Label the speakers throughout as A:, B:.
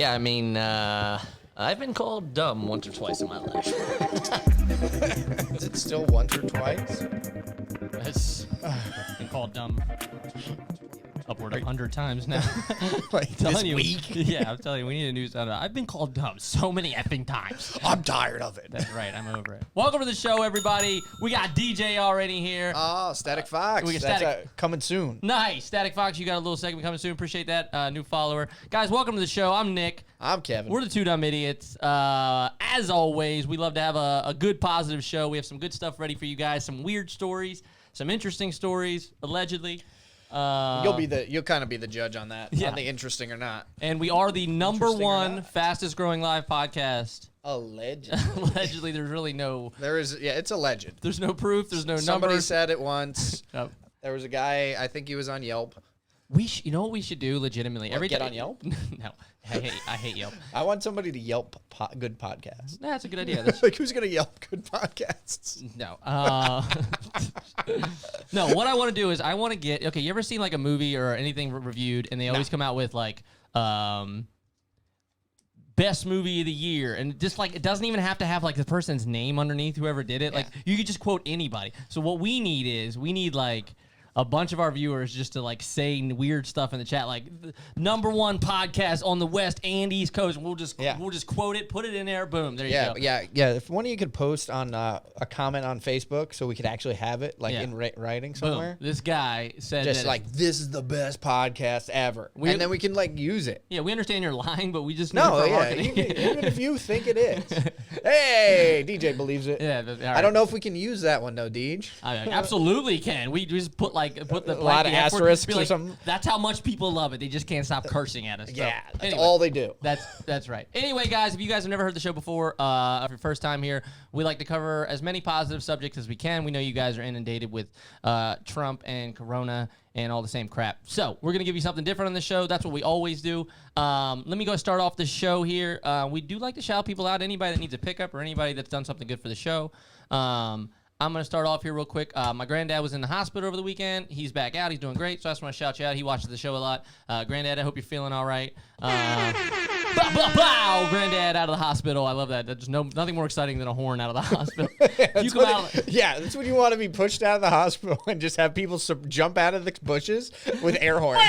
A: Yeah, I mean, I've been called dumb once or twice in my life.
B: Is it still once or twice?
C: Yes. Been called dumb upward of 100 times now.
B: Like this week?
C: Yeah, I'm telling you, we need a new sound. I've been called dumb so many effing times.
B: I'm tired of it.
C: That's right, I'm over it. Welcome to the show, everybody. We got DJ already here.
B: Oh, Static Fox.
C: We got
B: That's
C: Static.
B: coming soon.
C: Nice. Static Fox, you got a little segment coming soon. Appreciate that. New follower. Guys, welcome to the show. I'm Nick.
B: I'm Kevin.
C: We're the Two Dumb Idiots. As always, we love to have a good, positive show. We have some good stuff ready for you guys. Some weird stories, some interesting stories, allegedly.
B: You'll kind of be the judge on that,
C: Yeah.
B: on the interesting or not.
C: And we are the number
B: Interesting or
C: one
B: not.
C: fastest growing live podcast.
B: Allegedly.
C: Allegedly, there's really no,
B: It's alleged.
C: there's no proof, there's no
B: Somebody
C: numbers.
B: said it once.
C: Yep.
B: There was a guy, I think he was on Yelp.
C: You know what we should do legitimately?
B: Get on Yelp?
C: No, I hate Yelp.
B: I want somebody to Yelp good podcasts.
C: That's a good idea. That's,
B: Like, who's going to Yelp good podcasts?
C: no. No, what I want to do is I want to get, okay, you ever seen like a movie or anything reviewed and they always come out with like, best movie of the year, and just like it doesn't even have to have like the person's name underneath, whoever did it.
B: Yeah.
C: Like you could just quote anybody. So what we need like a bunch of our viewers just to like say weird stuff in the chat, like the number one podcast on the West and East Coast. And we'll just quote it, put it in there, boom, there you go.
B: Yeah. If one of you could post on a comment on Facebook so we could actually have it like in writing somewhere.
C: Boom. This guy said
B: Just
C: that
B: like, this is the best podcast ever. And then we can like use it.
C: yeah, we understand you're lying, but we just need
B: No,
C: it for
B: yeah,
C: marketing.
B: even if you think it is. Hey, DJ believes it.
C: Yeah, all
B: I
C: right.
B: don't know if we can use that one though, Deej.
C: I absolutely can. We just put the
B: A lot of
C: F word,
B: asterisks
C: be
B: or
C: like,
B: something.
C: That's how much people love it. They just can't stop cursing at us. So,
B: Yeah, that's
C: anyway,
B: all they do.
C: That's right. Anyway, guys, if you guys have never heard the show before, if your first time here, we like to cover as many positive subjects as we can. We know you guys are inundated with Trump and Corona and all the same crap. So we're going to give you something different on the show. That's what we always do. Let me go start off the show here. We do like to shout people out. Anybody that needs a pickup or anybody that's done something good for the show. I'm going to start off here real quick. My granddad was in the hospital over the weekend. He's back out. He's doing great. So I just want to shout you out. He watches the show a lot. Granddad, I hope you're feeling all right. Blah, blah, blah. Granddad out of the hospital. I love that. There's nothing more exciting than a horn out of the hospital.
B: That's when you want to be pushed out of the hospital and just have people jump out of the bushes with air horns.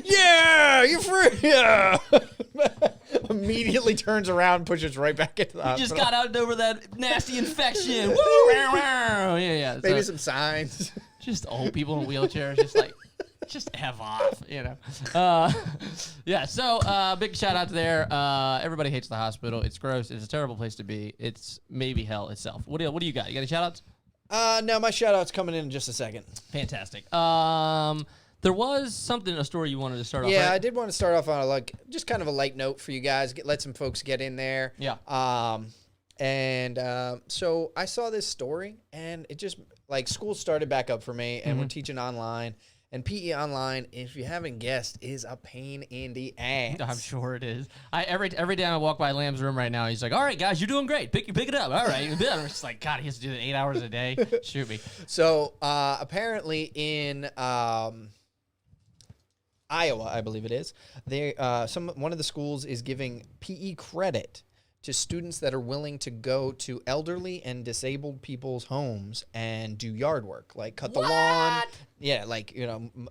B: Yeah, you're free. Yeah. Immediately turns around, pushes right back into the hospital.
C: Just got out over that nasty infection. Woo! Yeah.
B: Maybe
C: So,
B: some signs.
C: just old people in wheelchairs, just like, just F off, you know. Yeah, so big shout out to there. Everybody hates the hospital. It's gross. It's a terrible place to be. It's maybe hell itself. What do you got? You got any shout outs?
B: No, my shout out's coming in just a second.
C: Fantastic. There was a story you wanted to start off.
B: Yeah,
C: right?
B: I did want to start off on just kind of a light note for you guys. Let some folks get in there.
C: Yeah.
B: So I saw this story, and it just like school started back up for me, and we're teaching online. And PE online, if you haven't guessed, is a pain in the ass.
C: I'm sure it is. Every time I walk by Lamb's room right now, he's like, "All right, guys, you're doing great. Pick it up. All right." I'm just like, God, he has to do that 8 hours a day. Shoot me.
B: So apparently in Iowa, I believe it is, one of the schools is giving PE credit to students that are willing to go to elderly and disabled people's homes and do yard work, like cut the lawn. Yeah, like,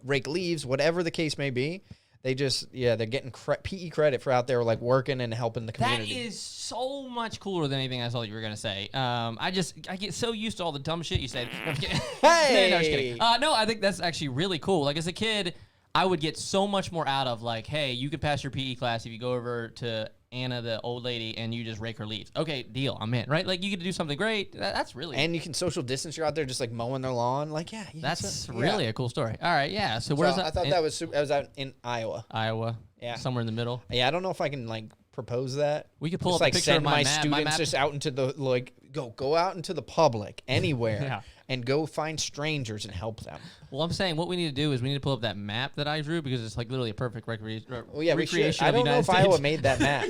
B: rake leaves, whatever the case may be. They just, they're getting PE credit for out there, like, working and helping the community.
C: That is so much cooler than anything I thought you were going to say. I get so used to all the dumb shit you said. No, I'm just kidding.
B: Hey!
C: No, I'm just kidding. No, I think that's actually really cool. Like, as a kid, I would get so much more out of, like, hey, you could pass your PE class if you go over to Anna, the old lady, and you just rake her leaves. Okay, deal, I'm in, right? Like, you get to do something great. That's really...
B: And you can social distance. You're out there just, like, mowing their lawn. Like,
C: That's really a cool story. All right, yeah. So where's that?
B: I thought that was out in Iowa.
C: Iowa.
B: Yeah.
C: Somewhere in the middle.
B: Yeah, I don't know if I can, like, propose that.
C: We could pull
B: just,
C: up
B: like,
C: a picture
B: send
C: of my
B: students
C: map.
B: just out into the, like, go out into the public, anywhere,
C: Yeah.
B: and go find strangers and help them.
C: Well, I'm saying what we need to do is we need to pull up that map that I drew because it's like literally a perfect recreation
B: We should.
C: of
B: I
C: the
B: don't know
C: United
B: if
C: States.
B: Iowa made that map.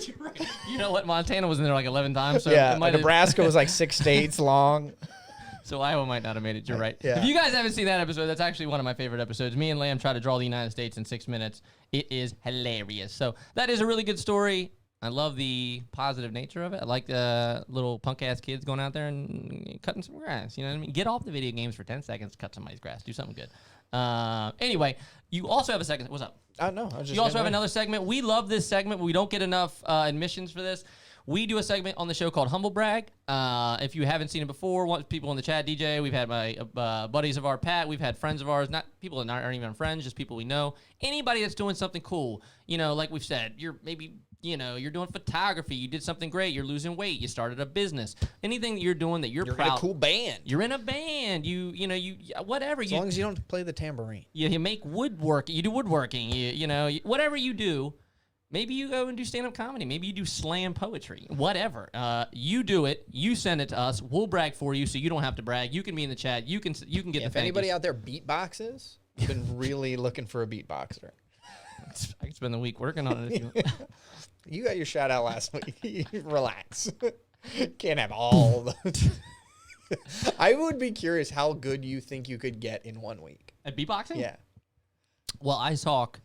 C: You know what? Montana was in there like 11 times. So
B: Yeah,
C: it might have-
B: Nebraska was like 6 states long.
C: So Iowa might not have made it. You're right.
B: Yeah.
C: If you guys haven't seen that episode, that's actually one of my favorite episodes. Me and Lamb try to draw the United States in 6 minutes. It is hilarious. So that is a really good story. I love the positive nature of it. I like the little punk-ass kids going out there and cutting some grass. You know what I mean? Get off the video games for 10 seconds, cut somebody's grass. Do something good. Anyway, you also have a second. What's up?
B: Oh, no. I was just
C: You also have
B: gonna-
C: another segment. We love this segment. We don't get enough admissions for this. We do a segment on the show called Humble Brag. If you haven't seen it before, want people in the chat, DJ, we've had my buddies of our Pat, we've had friends of ours, not people that aren't even friends, just people we know. Anybody that's doing something cool, you know, like we've said, you're maybe, you know, you're doing photography, you did something great, you're losing weight, you started a business, anything that you're doing that you're proud.
B: in a cool band.
C: You're in a band. You whatever.
B: As long as you don't play the tambourine.
C: You make woodwork. You do woodworking. Whatever you do. Maybe you go and do stand-up comedy. Maybe you do slam poetry. Whatever. You do it. You send it to us. We'll brag for you, so you don't have to brag. You can be in the chat. You can get the.
B: If anybody out there beatboxes, I've been really looking for a beatboxer.
C: I can spend the week working on it. If you
B: You got your shout out last week. Relax. Can't have all those. I would be curious how good you think you could get in 1 week.
C: At beatboxing?
B: Yeah.
C: Well, I talk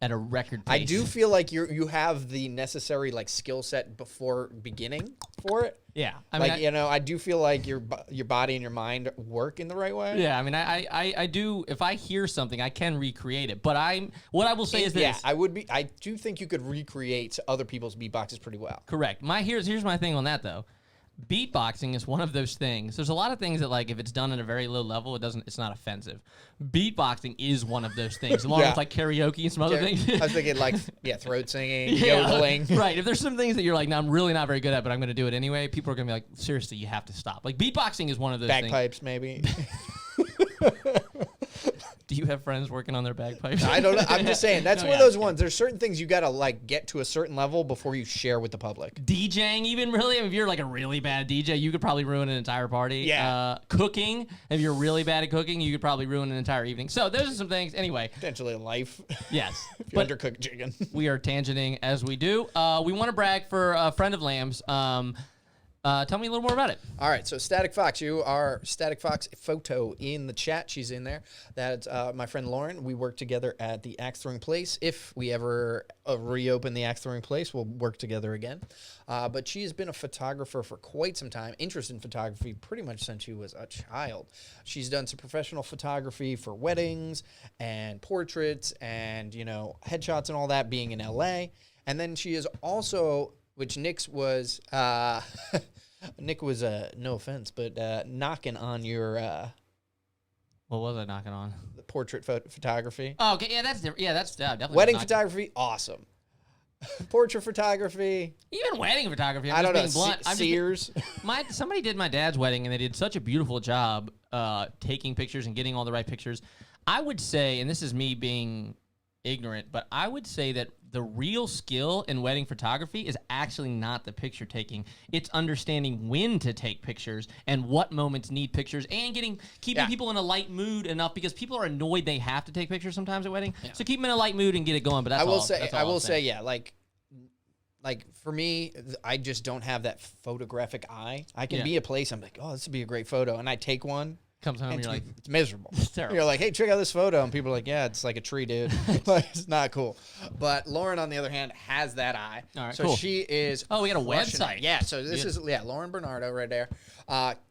C: at a record pace.
B: I do feel like you have the necessary like skill set before beginning for it.
C: Yeah.
B: I do feel like your body and your mind work in the right way.
C: Yeah, I mean, I do. If I hear something, I can recreate it. But what I will say is this.
B: Yeah, I do think you could recreate other people's beatboxes pretty well.
C: Correct. Here's my thing on that though. Beatboxing is one of those things. There's a lot of things that like if it's done at a very low level, it's not offensive. Beatboxing is one of those things, along with like karaoke and some other things.
B: I was thinking like throat singing, yodeling.
C: Right. If there's some things that you're like, no, I'm really not very good at, but I'm going to do it anyway. People are going to be like, seriously, you have to stop. Like beatboxing is one of those
B: Bagpipes,
C: things.
B: maybe.
C: Do you have friends working on their bagpipes?
B: I don't know. I'm just saying that's
C: No,
B: one of those ones. There's certain things you gotta like get to a certain level before you share with the public.
C: DJing, even really. I mean, if you're like a really bad DJ, you could probably ruin an entire party.
B: Yeah.
C: Cooking, if you're really bad at cooking, you could probably ruin an entire evening. So those are some things. Anyway.
B: Potentially a life.
C: Yes.
B: If you undercook chicken.
C: We are tangenting as we do. We want to brag for a friend of Lamb's. Tell me a little more about it.
B: All right, so Static Fox, you are Static Fox photo in the chat. She's in there. That's my friend Lauren. We work together at the Axe Throwing Place. If we ever reopen the Axe Throwing Place, we'll work together again. But she's been a photographer for quite some time, interested in photography pretty much since she was a child. She's done some professional photography for weddings and portraits and, headshots and all that, being in LA. And then she is also, which Nick's was... Nick was, no offense, but knocking on your
C: What was I knocking on?
B: the portrait photography.
C: Oh, okay. Yeah, that's different. Yeah, that's definitely.
B: Wedding
C: knocking.
B: photography, awesome. Portrait photography,
C: Even wedding photography. I'm
B: I don't know.
C: just being blunt. I'm just-
B: Sears.
C: Somebody did my dad's wedding, and they did such a beautiful job taking pictures and getting all the right pictures. I would say, and this is me being ignorant, but I would say that the real skill in wedding photography is actually not the picture taking. It's understanding when to take pictures and what moments need pictures and keeping people in a light mood enough, because people are annoyed they have to take pictures sometimes at wedding. Yeah. So keep them in a light mood and get it going. But that's
B: I will
C: all,
B: say,
C: that's all
B: I will
C: I'll
B: say, yeah, like for me, I just don't have that photographic eye. I can be a place, I'm like, oh, this would be a great photo, and I take one.
C: Comes home, and you're like,
B: it's miserable.
C: It's terrible.
B: You're like, hey, check out this photo, and people are like, yeah, it's like a tree, dude. Like, it's not cool. But Lauren, on the other hand, has that eye.
C: All right,
B: so
C: cool.
B: she is.
C: Oh, we got a
B: crushing
C: website.
B: it. Yeah. So this is Lauren Bernardo right there,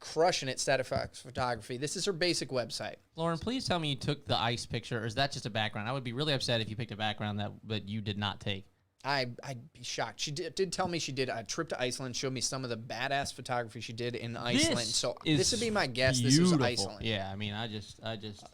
B: crushing it. Static Fox Photography. This is her basic website.
C: Lauren, please tell me you took the ice picture, or is that just a background? I would be really upset if you picked a background that you did not take.
B: I'd be shocked. She did tell me she did a trip to Iceland, showed me some of the badass photography she did in Iceland. So this would be my guess.
C: Beautiful.
B: This is Iceland.
C: Yeah, I mean, I just.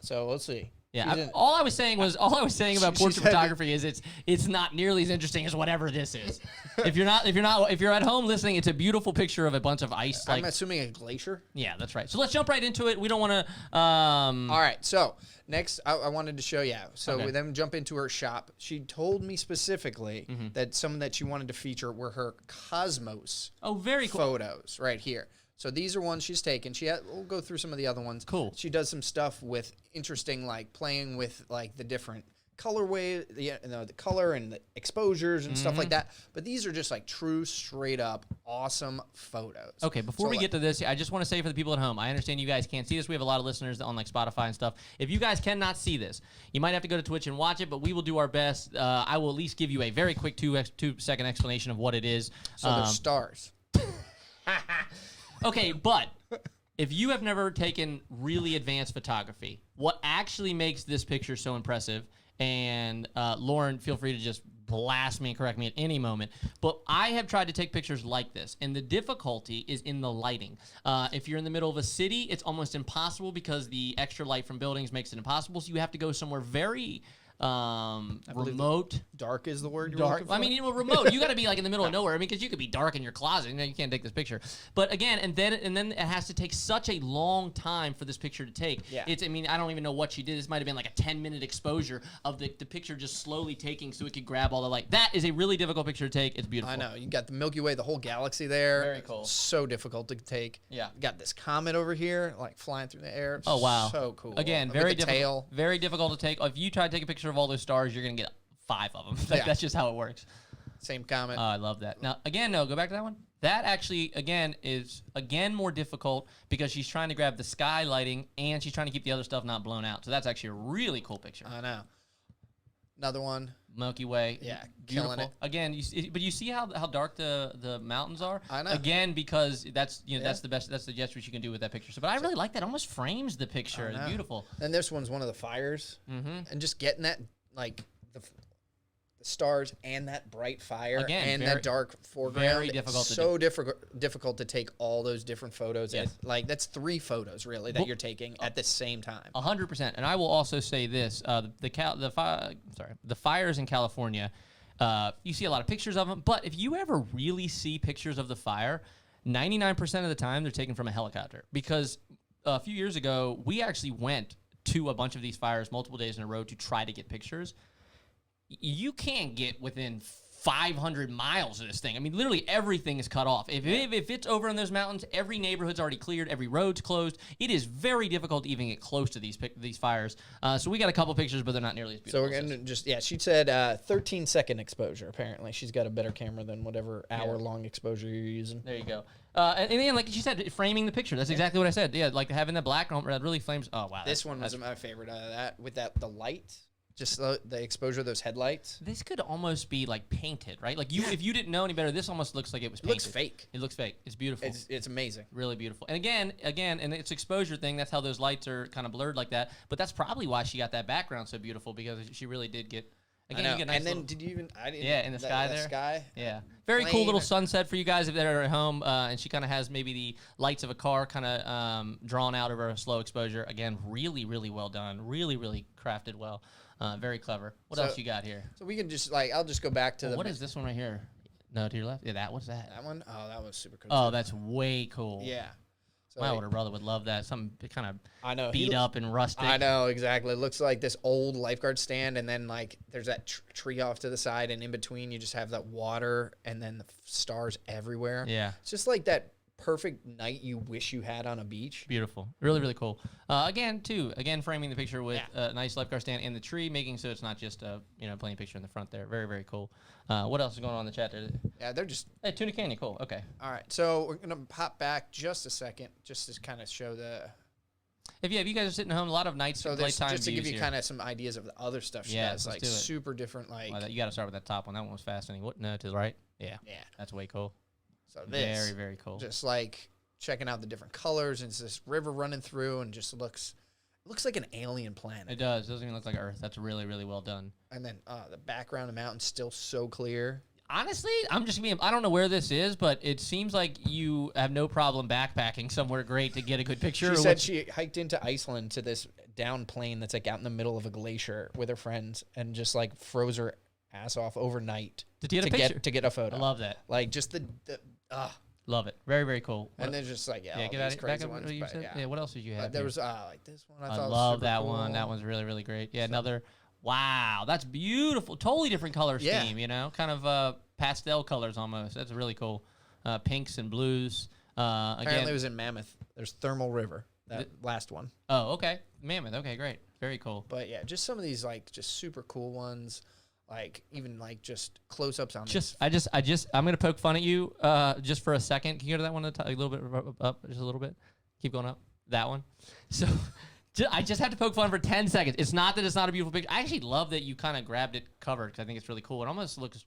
B: So we'll see.
C: Yeah, all I was saying about portrait photography is it's not nearly as interesting as whatever this is. if you're at home listening, it's a beautiful picture of a bunch of ice.
B: I'm assuming a glacier.
C: Yeah, that's right. So let's jump right into it. We don't want to.
B: All right. So next, I wanted to show you. So
C: Okay.
B: we then jump into her shop. She told me specifically that some that she wanted to feature were her Cosmos.
C: Oh, very cool.
B: Photos right here. So these are ones she's taken. We'll go through some of the other ones.
C: Cool.
B: She does some stuff with interesting, like playing with like the different colorway, the color and the exposures and stuff like that. But these are just like true, straight up, awesome photos.
C: Okay, before we get to this, I just want to say for the people at home, I understand you guys can't see this. We have a lot of listeners on like Spotify and stuff. If you guys cannot see this, you might have to go to Twitch and watch it, but we will do our best. I will at least give you a very quick 2-second explanation of what it is.
B: So they're stars.
C: Okay, but if you have never taken really advanced photography, what actually makes this picture so impressive, and Lauren, feel free to just blast me and correct me at any moment, but I have tried to take pictures like this, and the difficulty is in the lighting. If you're in the middle of a city, it's almost impossible because the extra light from buildings makes it impossible, so you have to go somewhere very remote.
B: Dark is the word you're
C: Dark.
B: looking for?
C: I mean, remote. You got to be like in the middle of nowhere. I mean, because you could be dark in your closet. You can't take this picture. But again, and then it has to take such a long time for this picture to take.
B: Yeah.
C: I mean, I don't even know what she did. This might have been like a 10-minute exposure of the picture just slowly taking so it could grab all the light. That is a really difficult picture to take. It's beautiful.
B: I know. You got the Milky Way, the whole galaxy there.
C: Very cool.
B: So difficult to take.
C: Yeah.
B: You got this comet over here, like flying through the air.
C: Oh, wow.
B: So cool.
C: Again,
B: With
C: very
B: the
C: difficult.
B: tail.
C: Very difficult to take. If you try to take a picture of all those stars, you're going to get 5 of them. That's just how it works.
B: Same comet.
C: Oh, I love that. Now, again, no, go back to that one. That actually, again, is, more difficult because she's trying to grab the sky lighting and she's trying to keep the other stuff not blown out. So that's actually a really cool picture.
B: I know. Another one.
C: Milky Way.
B: Yeah,
C: beautiful.
B: killing it.
C: Again, but you see how dark the mountains are?
B: I know.
C: Again, because that's that's the best, that's the gesture you can do with that picture. So, but I really like that. It almost frames the picture. It's beautiful.
B: And this one's one of the fires. And just getting that, like, the stars and that bright fire and that dark foreground.
C: Very difficult to do.
B: Difficult to take all those different photos.
C: Yes.
B: Like, that's 3 photos, really, that you're taking at the same time.
C: 100%. And I will also say this: the fires in California. You see a lot of pictures of them, but if you ever really see pictures of the fire, 99% of the time they're taken from a helicopter. Because a few years ago, we actually went to a bunch of these fires multiple days in a row to try to get pictures. You can't get within 500 miles of this thing. I mean, literally everything is cut off. If it's over in those mountains, every neighborhood's already cleared, every road's closed. It is very difficult to even get close to these fires. So we got a couple pictures, but they're not nearly as beautiful.
B: So we're going to she said 13-second exposure, apparently. She's got a better camera than whatever hour-long exposure you're using.
C: There you go. And then, like she said, framing the picture. That's exactly what I said. Yeah, like having that black that really flames. Oh, wow.
B: This one was my favorite out of that, with the light. Just the exposure of those headlights.
C: This could almost be like painted, right? Like if you didn't know any better, this almost looks like it was painted.
B: It looks fake.
C: It looks fake. It's beautiful.
B: It's amazing.
C: Really beautiful. And again, and it's exposure thing. That's how those lights are kind of blurred like that. But that's probably why she got that background so beautiful, because she really did get. Again, you get nice
B: and then did you even? I didn't.
C: Yeah, in the sky there.
B: Sky.
C: Yeah, very cool little sunset for you guys if they're at home. And she kind of has maybe the lights of a car kind of drawn out over a slow exposure. Again, really, really well done. Really, really crafted well. Very clever. What else you got here?
B: So we can just I'll just go back to
C: what is this one right here? No, to your left. Yeah, what's that?
B: That one? Oh, that was super cool.
C: Oh, that's way cool.
B: Yeah. So
C: my older brother would love that. Something kind of beat
B: he
C: up and rustic.
B: I know, exactly. It looks like this old lifeguard stand, and then there's that tree off to the side, and in between you just have that water, and then the stars everywhere.
C: Yeah.
B: It's just like that perfect night you wish you had on a beach.
C: Beautiful. Really, really cool. Again, framing the picture with a nice lifeguard stand and the tree, making so it's not just a plain picture in the front there. Very, very cool. What else is going on in the chat there?
B: Yeah, they're just...
C: Hey, Tuna Canyon, cool. Okay.
B: All right, so we're going to pop back just a second just to kind of show the...
C: If you guys are sitting at home, a lot of nights
B: so
C: playtime
B: just to give you
C: here.
B: kind of some ideas of the other stuff she does, like super different, like...
C: You got to start with that top one. That one was fascinating. What? No, to the right? Yeah.
B: Yeah.
C: That's way cool.
B: So this...
C: Very, very cool.
B: Just checking out the different colors, and it's this river running through, and just looks like an alien planet.
C: It does. It doesn't even look like Earth. That's really, really well done.
B: And then the background of the mountain's still so clear.
C: Honestly, I don't know where this is, but it seems like you have no problem backpacking somewhere great to get a good picture.
B: She said she hiked into Iceland to this down plain that's out in the middle of a glacier with her friends, and just froze her ass off overnight
C: to get a picture.
B: To get a photo.
C: I love that.
B: Just
C: Love it. Very, very cool.
B: And then just
C: get out of back up what you said. Yeah, what else did you have?
B: There was this one. I
C: love that one. That one's really, really great. Yeah, another. Wow, that's beautiful. Totally different color scheme. Kind of pastel colors almost. That's really cool. Pinks and blues.
B: Apparently, it was in Mammoth. There's Thermal River. That last one.
C: Oh, okay. Mammoth. Okay, great. Very cool.
B: But yeah, just some of these like just super cool ones, like even like just close-ups on
C: I'm gonna poke fun at you just for a second. Can you go to that one a little bit up, just a little bit? Keep going up. That one. So I just have to poke fun for 10 seconds. It's not that it's not a beautiful picture. I actually love that you kind of grabbed it covered because I think it's really cool. It almost looks,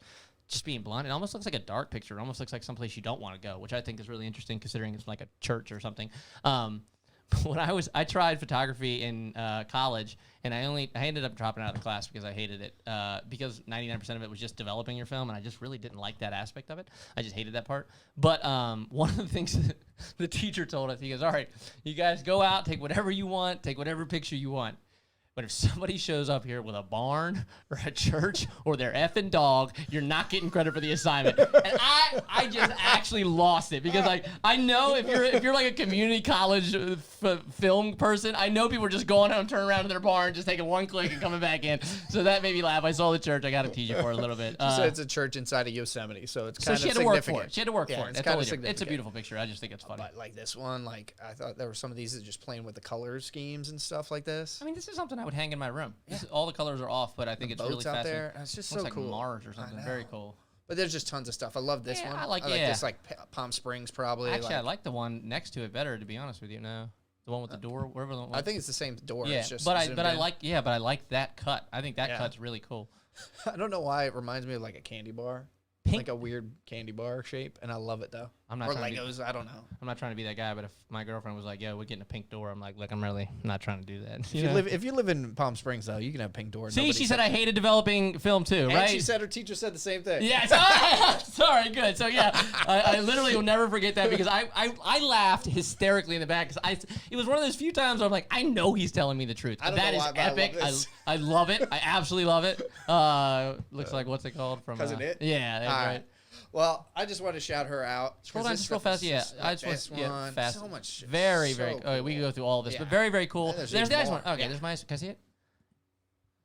C: just being blunt, it almost looks like a dark picture. It almost looks like someplace you don't want to go, which I think is really interesting considering it's like a church or something. When I tried photography in college, and I ended up dropping out of the class because I hated it because 99% of it was just developing your film, and I just really didn't like that aspect of it. I just hated that part. But one of the things that the teacher told us, he goes, all right, you guys go out, take whatever you want, take whatever picture you want. But if somebody shows up here with a barn or a church or their effing dog, you're not getting credit for the assignment. And I just actually lost it because like I know if you're like a community college film person, I know people are just going home, turning around to their barn, just taking one click and coming back in. So that made me laugh. I saw the church. I got to tease you for a little bit.
B: So it's a church inside of Yosemite, so it's kind of significant.
C: She had to work for it. She had to work for it.
B: It's kind of
C: significant. It's a beautiful picture. I just think it's funny.
B: But like this one, like I thought there were some of these that just playing with the color schemes and stuff like this.
C: I mean, this is something I would hang in my room. All the colors are off, but I think it's really
B: boats out
C: fascinating.
B: there. It's just
C: Looks
B: so
C: like
B: cool.
C: Mars or something. Very cool.
B: But there's just tons of stuff. I love this one.
C: I like
B: this, like Palm Springs, probably.
C: Actually, I like the one next to it better, to be honest with you. No, the one with the door, wherever the one.
B: I think it's the same door.
C: Yeah,
B: it's just
C: but I like that cut. I think that cut's really cool.
B: I don't know why it reminds me of like a candy bar.
C: Pink?
B: Like a weird candy bar shape, and I love it though.
C: I'm not
B: or
C: trying
B: Legos. I don't know.
C: I'm not trying to be that guy, but if my girlfriend was like, "Yo, we're getting a pink door," I'm like, "Look, I'm really not trying to do that."
B: If you live in Palm Springs though, you can have a pink door.
C: See, she said I hated developing film too, right?
B: And she said her teacher said the same thing.
C: Yeah. Sorry, good. So yeah, I literally will never forget that because I laughed hysterically in the back because it was one of those few times where I'm like, I know he's telling me the truth. That is epic. I love it. I absolutely love it. Looks like what's it called from
B: Cousin It?
C: Yeah, that's right.
B: Well, I just want to shout her out.
C: Scroll down just real fast. Yeah, I just want fast.
B: So much.
C: Very cool. Okay, we can go through all of this, but very, very cool. There's the next one. Okay, there's my. Can I see it?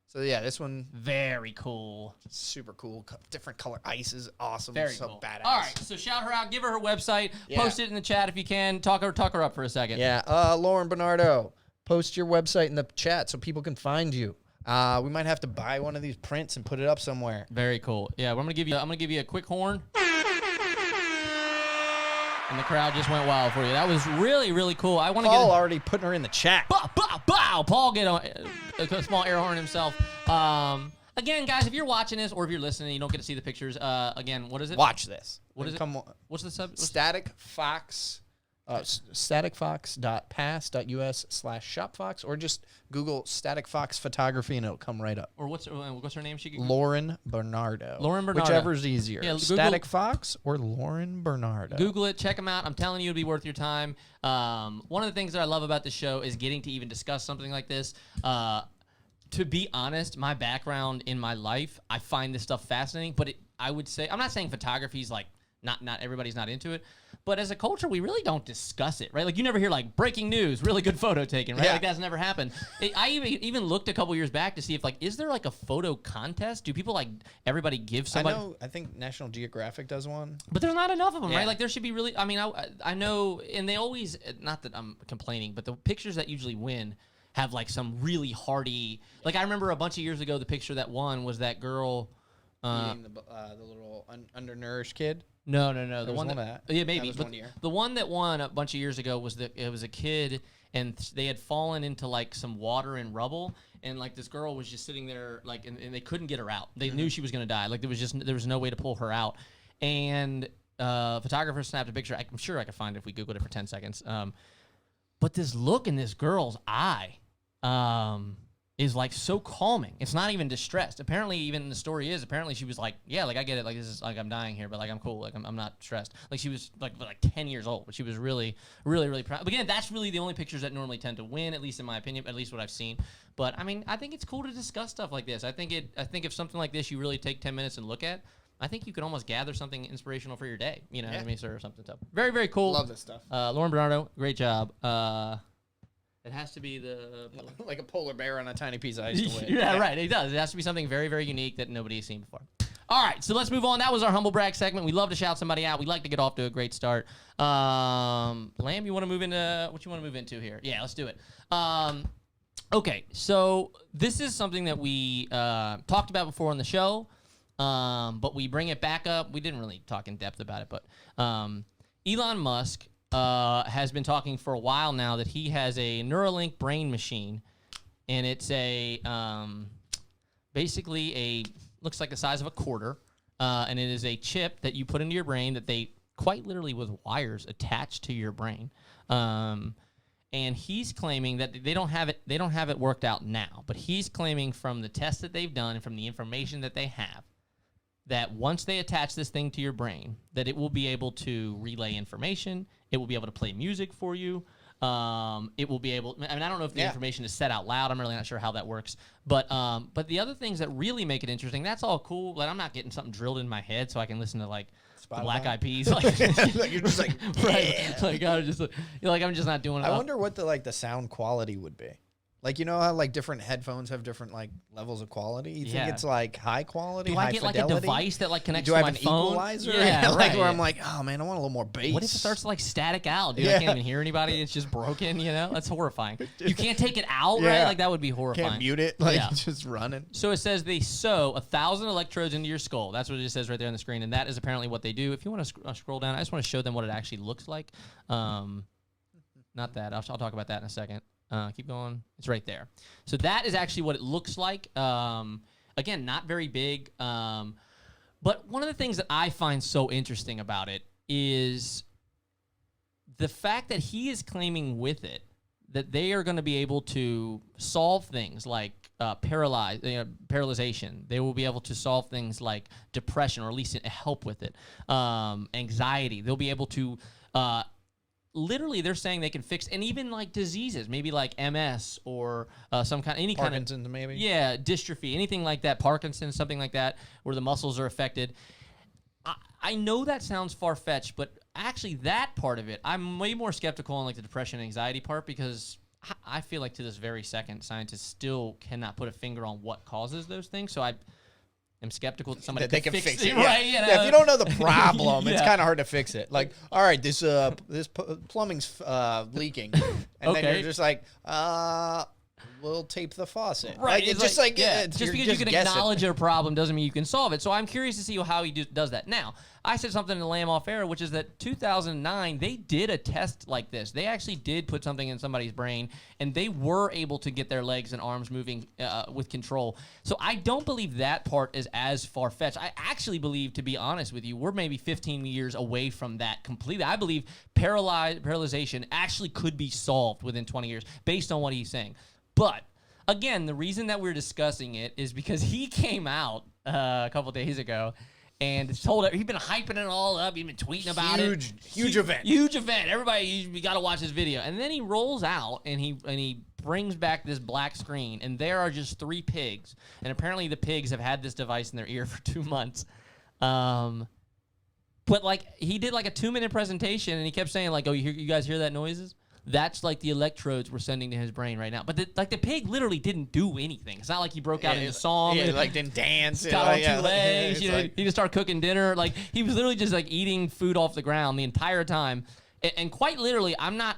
B: So yeah, this one
C: very cool.
B: Super cool. Different color ice is awesome.
C: Very
B: so
C: cool.
B: Badass.
C: All right, so shout her out. Give her website. Post it in the chat if you can. Talk her up for a second.
B: Yeah. Lauren Bernardo, post your website in the chat so people can find you. We might have to buy one of these prints and put it up somewhere.
C: Very cool. Yeah, I'm gonna give you a quick horn. And the crowd just went wild for you. That was really, really cool. I want to
B: Paul already putting her in the chat.
C: Bow, bow, bow. Paul get a small air horn himself. Again, guys, if you're watching this or if you're listening, you don't get to see the pictures. Again, what is it?
B: Watch this.
C: What is it? What's the sub?
B: Static Fox. staticfox.pass.us/shopfox, or just Google Static Fox Photography and it'll come right up.
C: Or what's her name?
B: Lauren Bernardo.
C: Lauren Bernardo.
B: Whichever's easier.
C: Yeah,
B: Static Fox or Lauren Bernardo.
C: Google it. Check them out. I'm telling you, it'll be worth your time. One of the things that I love about the show is getting to even discuss something like this. To be honest, my background in my life, I find this stuff fascinating. But I would say, I'm not saying photography's like not everybody's not into it. But as a culture, we really don't discuss it, right? Like you never hear like breaking news, really good photo taken, right? Yeah. Like that's never happened. I even looked a couple years back to see if like, is there like a photo contest? Do people like everybody give somebody?
B: I think National Geographic does one.
C: But there's not enough of them, right? Like there should be really, I mean, I know, and they always, not that I'm complaining, but the pictures that usually win have like some really hardy, like I remember a bunch of years ago, the picture that won was that girl.
B: Eating the little undernourished kid.
C: No. The one
B: that
C: yeah, maybe.
B: But 1 year.
C: The one that won a bunch of years ago was it was a kid, and they had fallen into like some water and rubble, and like this girl was just sitting there, like, and they couldn't get her out. They knew she was gonna die. Like there was no way to pull her out, and photographer snapped a picture. I'm sure I could find it if we Googled it for 10 seconds. But this look in this girl's eye, is like so calming. It's not even distressed. Apparently, even the story is, apparently she was like, yeah, like I get it. Like this is like, I'm dying here, but like I'm cool. Like I'm not stressed. Like she was like 10 years old, but she was really, really, really proud. But again, that's really the only pictures that normally tend to win, at least in my opinion, at least what I've seen. But I mean, I think it's cool to discuss stuff like this. I think if something like this you really take 10 minutes and look at, I think you could almost gather something inspirational for your day. You know what I mean, or something. So very, very cool.
B: Love this stuff.
C: Lauren Bernardo, great job. It has to be
B: like a polar bear on a tiny piece of ice to win.
C: Yeah, right. It does. It has to be something very, very unique that nobody's seen before. All right, so let's move on. That was our humble brag segment. We love to shout somebody out. We like to get off to a great start. Lamb, you want to move into what you want to move into here? Yeah, let's do it. Okay, so this is something that we talked about before on the show, but we bring it back up. We didn't really talk in depth about it, but Elon Musk has been talking for a while now that he has a Neuralink brain machine, and it's a basically looks like the size of a quarter, and it is a chip that you put into your brain that they quite literally with wires attached to your brain. And he's claiming that they don't have it worked out now, but he's claiming from the tests that they've done and from the information that they have that once they attach this thing to your brain, that it will be able to relay information, it will be able to play music for you, it will be able, I mean, I don't know if the information is said out loud, I'm really not sure how that works, but the other things that really make it interesting, that's all cool, but I'm not getting something drilled in my head so I can listen to like the Black Eyed Peas, like
B: you're just like,
C: right, like I'm just not doing it.
B: I wonder what the sound quality would be. Like, you know how like different headphones have different like levels of quality? You think it's like high quality,
C: Do
B: high
C: I get
B: fidelity?
C: like a device that like connects
B: Do
C: to
B: I
C: my
B: have an
C: phone?
B: equalizer?
C: Yeah,
B: like
C: right.
B: where I'm like, oh man, I want a little more bass.
C: What if it starts to like static out, dude? I can't even hear anybody. It's just broken, you know? That's horrifying. You can't take it out, right? Like that would be horrifying.
B: Can't mute it. Like it's just running.
C: So it says they sew 1,000 electrodes into your skull. That's what it says right there on the screen, and that is apparently what they do. If you want to scroll down, I just want to show them what it actually looks like. Not that. I'll talk about that in a second. Keep going. It's right there. So that is actually what it looks like. Again, not very big. But one of the things that I find so interesting about it is the fact that he is claiming with it that they are going to be able to solve things like paralyzation. They will be able to solve things like depression, or at least help with it. Anxiety. They'll be able to... literally, they're saying they can fix, and even like diseases, maybe like MS or
B: Parkinson's, maybe.
C: Yeah, dystrophy, anything like that, Parkinson's, something like that, where the muscles are affected. I know that sounds far-fetched, but actually that part of it, I'm way more skeptical on like the depression and anxiety part, because I feel like to this very second, scientists still cannot put a finger on what causes those things. So I'm skeptical that somebody
B: they can fix it,
C: right? You know?
B: Yeah, if you don't know the problem, it's kind of hard to fix it. Like, all right, this plumbing's leaking, and then you're just like, we'll tape the faucet.
C: Right.
B: Like, it's just like,
C: just because you can acknowledge a problem doesn't mean you can solve it. So I'm curious to see how he does that. Now, I said something in the Lamb off air, which is that 2009, they did a test like this. They actually did put something in somebody's brain, and they were able to get their legs and arms moving with control. So I don't believe that part is as far-fetched. I actually believe, to be honest with you, we're maybe 15 years away from that completely. I believe paralyzation actually could be solved within 20 years based on what he's saying. But again, the reason that we're discussing it is because he came out a couple days ago and he's been hyping it all up. He's been tweeting about it.
B: Huge event.
C: Huge event. Everybody, you got to watch this video. And then he rolls out and he brings back this black screen, and there are just 3 pigs. And apparently the pigs have had this device in their ear for 2 months. But like he did like a 2-minute presentation, and he kept saying like, "Oh, you guys hear that noises?" That's like the electrodes we're sending to his brain right now. But the pig literally didn't do anything. It's not like he broke out in a song.
B: Yeah, like didn't dance.
C: Got on 2 legs. You know, he just started cooking dinner. Like he was literally just like eating food off the ground the entire time. And quite literally,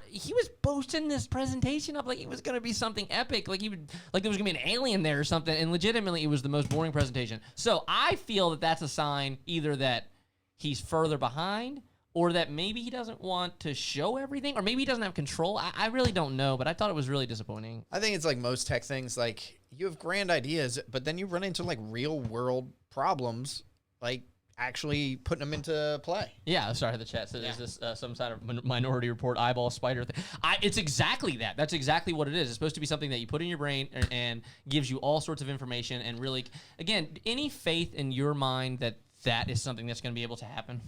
C: he was boasting this presentation up like it was going to be something epic. Like there was going to be an alien there or something. And legitimately, it was the most boring presentation. So I feel that that's a sign either that he's further behind, or that maybe he doesn't want to show everything, or maybe he doesn't have control. I really don't know, but I thought it was really disappointing.
B: I think it's like most tech things, like you have grand ideas, but then you run into like real world problems, like actually putting them into play.
C: Yeah, sorry, the chat says, is this some sort of Minority Report eyeball spider thing? It's exactly that. That's exactly what it is. It's supposed to be something that you put in your brain and gives you all sorts of information, and really, again, any faith in your mind that is something that's going to be able to happen?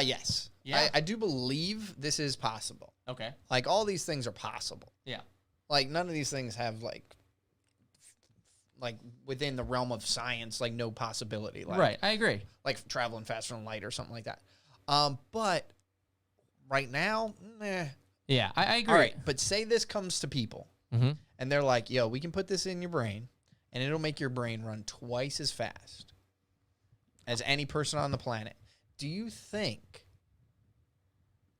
B: Yes.
C: Yeah.
B: I do believe this is possible.
C: Okay.
B: Like, all these things are possible.
C: Yeah.
B: Like, none of these things have, like within the realm of science, like, no possibility. Like,
C: right. I agree.
B: Like, traveling faster than light or something like that. But right now,
C: Yeah, I agree.
B: All right, but say this comes to people,
C: Mm-hmm.
B: and they're like, yo, we can put this in your brain, and it'll make your brain run twice as fast. as any person on the planet, do you think,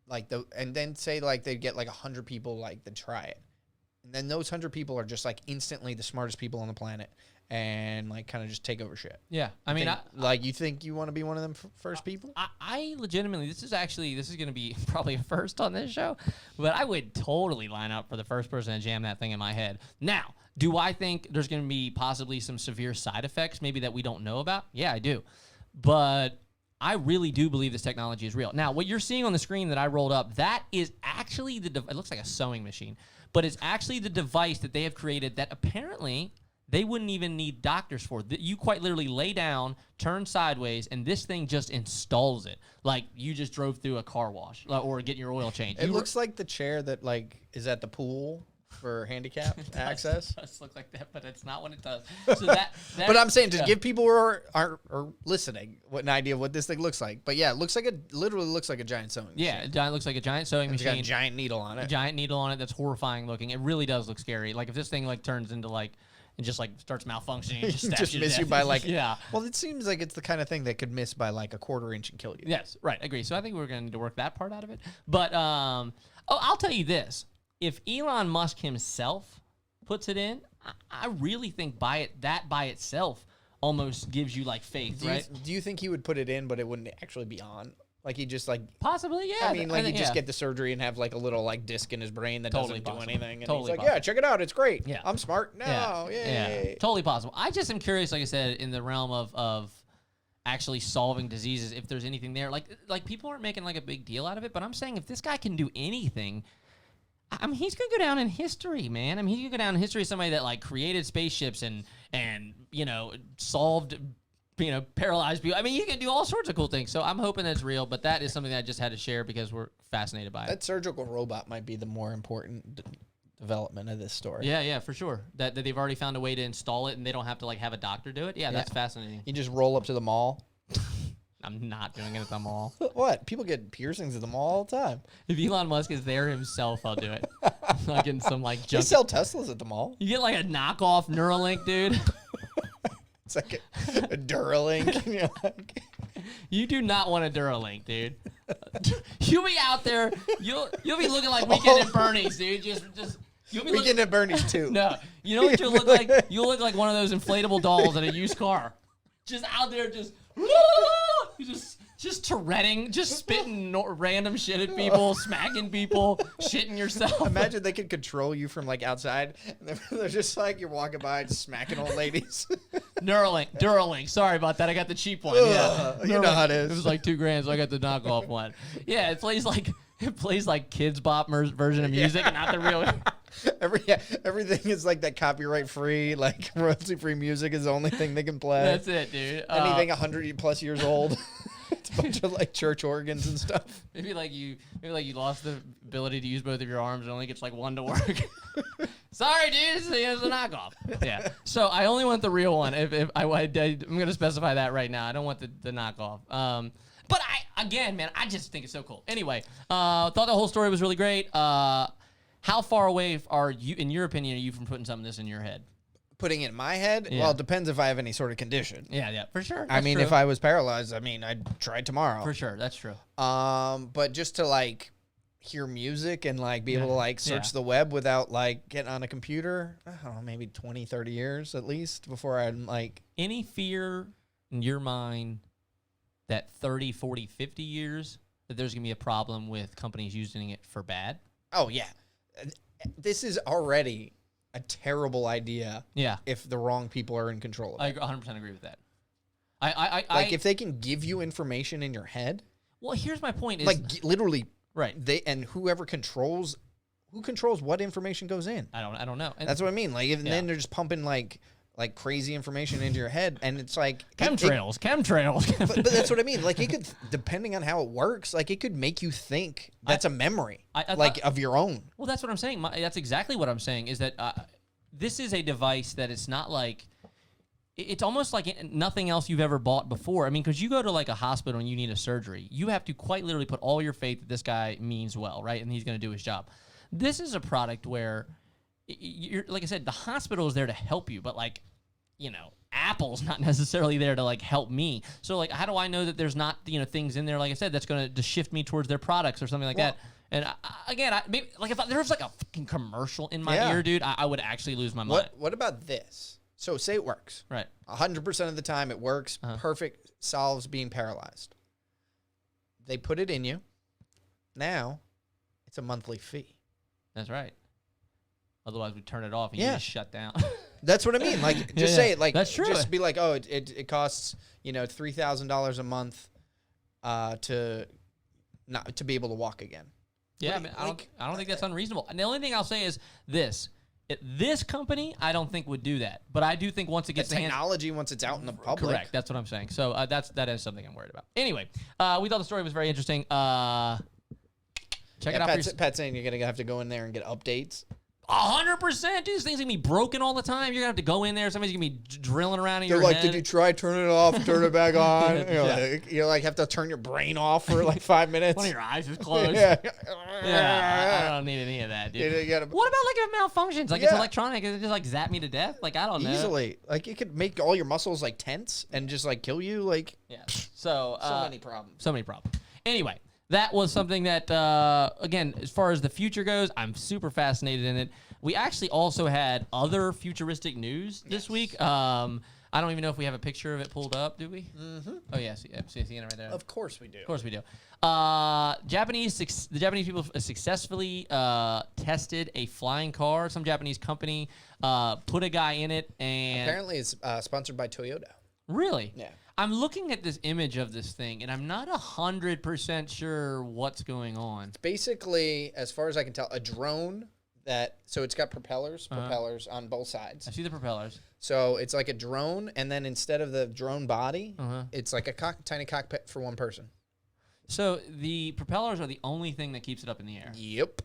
B: like, and then say, like, they'd get, like, 100 people, like, that try it. And then those 100 people are just, like, instantly the smartest people on the planet and, like, kind of just take over shit.
C: Yeah. I mean,
B: you think you want to be one of them first people?
C: I legitimately, this is going to be probably a first on this show, but I would totally line up for the first person to jam that thing in my head. Now, do I think there's going to be possibly some severe side effects maybe that we don't know about? Yeah, I do. But I really do believe this technology is real. Now, what you're seeing on the screen that I rolled up, that is actually it looks like a sewing machine, but it's actually the device that they have created that apparently they wouldn't even need doctors for. You quite literally lay down, turn sideways, and this thing just installs it. Like you just drove through a car wash or getting your oil changed.
B: It looks like the chair that, like, is at the pool for handicap access.
C: It does look like that, but it's not what it does. So that
B: but I'm saying to give people who are listening an idea of what this thing looks like. But yeah, it looks like literally looks like a giant sewing machine.
C: Yeah, it looks like a giant sewing machine.
B: It's got a giant needle on it.
C: A giant needle on it that's horrifying looking. It really does look scary. Like if this thing like turns into like and just like starts malfunctioning and just stabs
B: just
C: you to
B: miss you
C: death.
B: by like
C: yeah.
B: Well, it seems like it's the kind of thing that could miss by like a quarter inch and kill you.
C: Yes, right. Agree. So I think we're going to need to work that part out of it. But I'll tell you this: if Elon Musk himself puts it in, I really think that by itself almost gives you like faith, right?
B: Do you think he would put it in, but it wouldn't actually be on? Like he just like
C: possibly, yeah.
B: I mean, like he just get the surgery and have like a little like disc in his brain that
C: Totally
B: doesn't do
C: possible.
B: anything, and
C: Totally
B: he's like,
C: possible.
B: yeah, check it out, it's great.
C: Yeah.
B: I'm smart. No, yay.
C: Totally possible. I just am curious, like I said, in the realm of actually solving diseases, if there's anything there. Like people aren't making like a big deal out of it, but I'm saying if this guy can do anything, I mean, he's gonna go down in history, man. I mean, he's gonna go down in history as somebody that like created spaceships and you know solved paralyzed people. I mean, you can do all sorts of cool things. So I'm hoping that's real, but that is something that I just had to share because we're fascinated by it.
B: That surgical robot might be the more important development of this story.
C: Yeah, for sure. That they've already found a way to install it and they don't have to like have a doctor do it. Yeah, that's fascinating.
B: You just roll up to the mall.
C: I'm not doing it at the mall.
B: What? People get piercings at the mall all the time.
C: If Elon Musk is there himself, I'll do it. Like in some like
B: They
C: junk.
B: sell Teslas at the mall.
C: You get like a knockoff Neuralink, dude.
B: It's like a Duralink. You know, like,
C: You do not want a Neuralink, dude. You'll be out there. You'll be looking like Weekend at Bernie's, dude. Just you'll be
B: Weekend at Bernie's too.
C: No, you know what you'll look like? You'll look like one of those inflatable dolls in a used car. Just out there, just Touretting, just spitting random shit at people, smacking people, shitting yourself.
B: Imagine they could control you from like outside. And they're just like you're walking by, just smacking old ladies.
C: Duralink. Sorry about that. I got the cheap one. Yeah,
B: you know how it is.
C: It was like $2,000, so I got the knockoff one. Yeah, it plays like Kids Bop version of music, and not the real.
B: Everything is like that copyright free, like royalty free music is the only thing they can play.
C: That's it, dude.
B: Anything 100+ years old. It's a bunch of like church organs and stuff.
C: Maybe like you lost the ability to use both of your arms and only gets like one to work. Sorry, dude, it's a knockoff. Yeah. So I only want the real one. I'm gonna specify that right now. I don't want the knockoff. But again, man, I just think it's so cool. Anyway, thought the whole story was really great. How far away are you, in your opinion, are you from putting something this in your head?
B: Putting it in my head?
C: Yeah.
B: Well, it depends if I have any sort of condition.
C: Yeah, for sure.
B: I mean,
C: true.
B: if I was paralyzed, I mean, I'd try tomorrow.
C: For sure, that's true.
B: But just to like hear music and like be able to like search the web without like getting on a computer, I don't know, maybe 20, 30 years at least before I'm like...
C: Any fear in your mind that 30, 40, 50 years that there's going to be a problem with companies using it for bad?
B: Oh, yeah. This is already a terrible idea.
C: Yeah.
B: If the wrong people are in control of it.
C: I 100% agree with that. I
B: if they can give you information in your head.
C: Well, here's my point: is
B: like literally,
C: right?
B: Whoever controls, what information goes in.
C: I don't know. And
B: that's what I mean. Like, and then they're just pumping like crazy information into your head, and it's like
C: chemtrails.
B: But that's what I mean. Like, it could, depending on how it works, like it could make you think that's a memory, of your own.
C: Well, that's what I'm saying. That's exactly what I'm saying. Is that this is a device that it's not like. It's almost like nothing else you've ever bought before. I mean, because you go to like a hospital and you need a surgery, you have to quite literally put all your faith that this guy means well, right? And he's going to do his job. This is a product where, you're, like I said, the hospital is there to help you, but like Apple's not necessarily there to like help me. So like, how do I know that there's not things in there, like I said, that's going to shift me towards their products or something like that? And maybe like if there was like a fucking commercial in my ear, dude, I would actually lose my mind.
B: What about this? So say it works.
C: Right.
B: 100% of the time it works. Perfect. Solves being paralyzed. They put it in you. Now it's a monthly fee.
C: That's right. Otherwise, we turn it off and you just shut down.
B: That's what I mean. Like, just say it. Like,
C: that's true.
B: Just be like, oh, it costs $3,000 a month to be able to walk again.
C: Yeah, I don't think that's unreasonable. And the only thing I'll say is this: this company, I don't think would do that. But I do think once it gets
B: the technology, once it's out in the public,
C: correct. That's what I'm saying. So that is something I'm worried about. Anyway, we thought the story was very interesting. Check it out.
B: Pat's saying you're gonna have to go in there and get updates.
C: 100%. Dude, this thing's gonna be broken all the time. You're gonna have to go in there. Somebody's gonna be drilling around in your
B: They're like,
C: head.
B: did you try turning it off, turn it back on? You like have to turn your brain off for like 5 minutes.
C: One of your eyes is closed. I don't need any of that, dude. What about like if it malfunctions? Like it's electronic. Is it just like zap me to death? Like I don't know.
B: Easily. Like it could make all your muscles like tense and just like kill you. Like
C: so
B: many problems.
C: So many problems. Anyway. That was something that, again, as far as the future goes, I'm super fascinated in it. We actually also had other futuristic news this week. I don't even know if we have a picture of it pulled up, do we? Mm-hmm. Oh, yeah. See it right there.
B: Of course we do.
C: Of course we do. The Japanese people successfully tested a flying car. Some Japanese company put a guy in it. And
B: apparently it's sponsored by Toyota.
C: Really?
B: Yeah.
C: I'm looking at this image of this thing, and I'm not 100% sure what's going on.
B: It's basically, as far as I can tell, a drone so it's got propellers on both sides.
C: I see the propellers.
B: So it's like a drone, and then instead of the drone body, it's like a tiny cockpit for one person.
C: So the propellers are the only thing that keeps it up in the air.
B: Yep.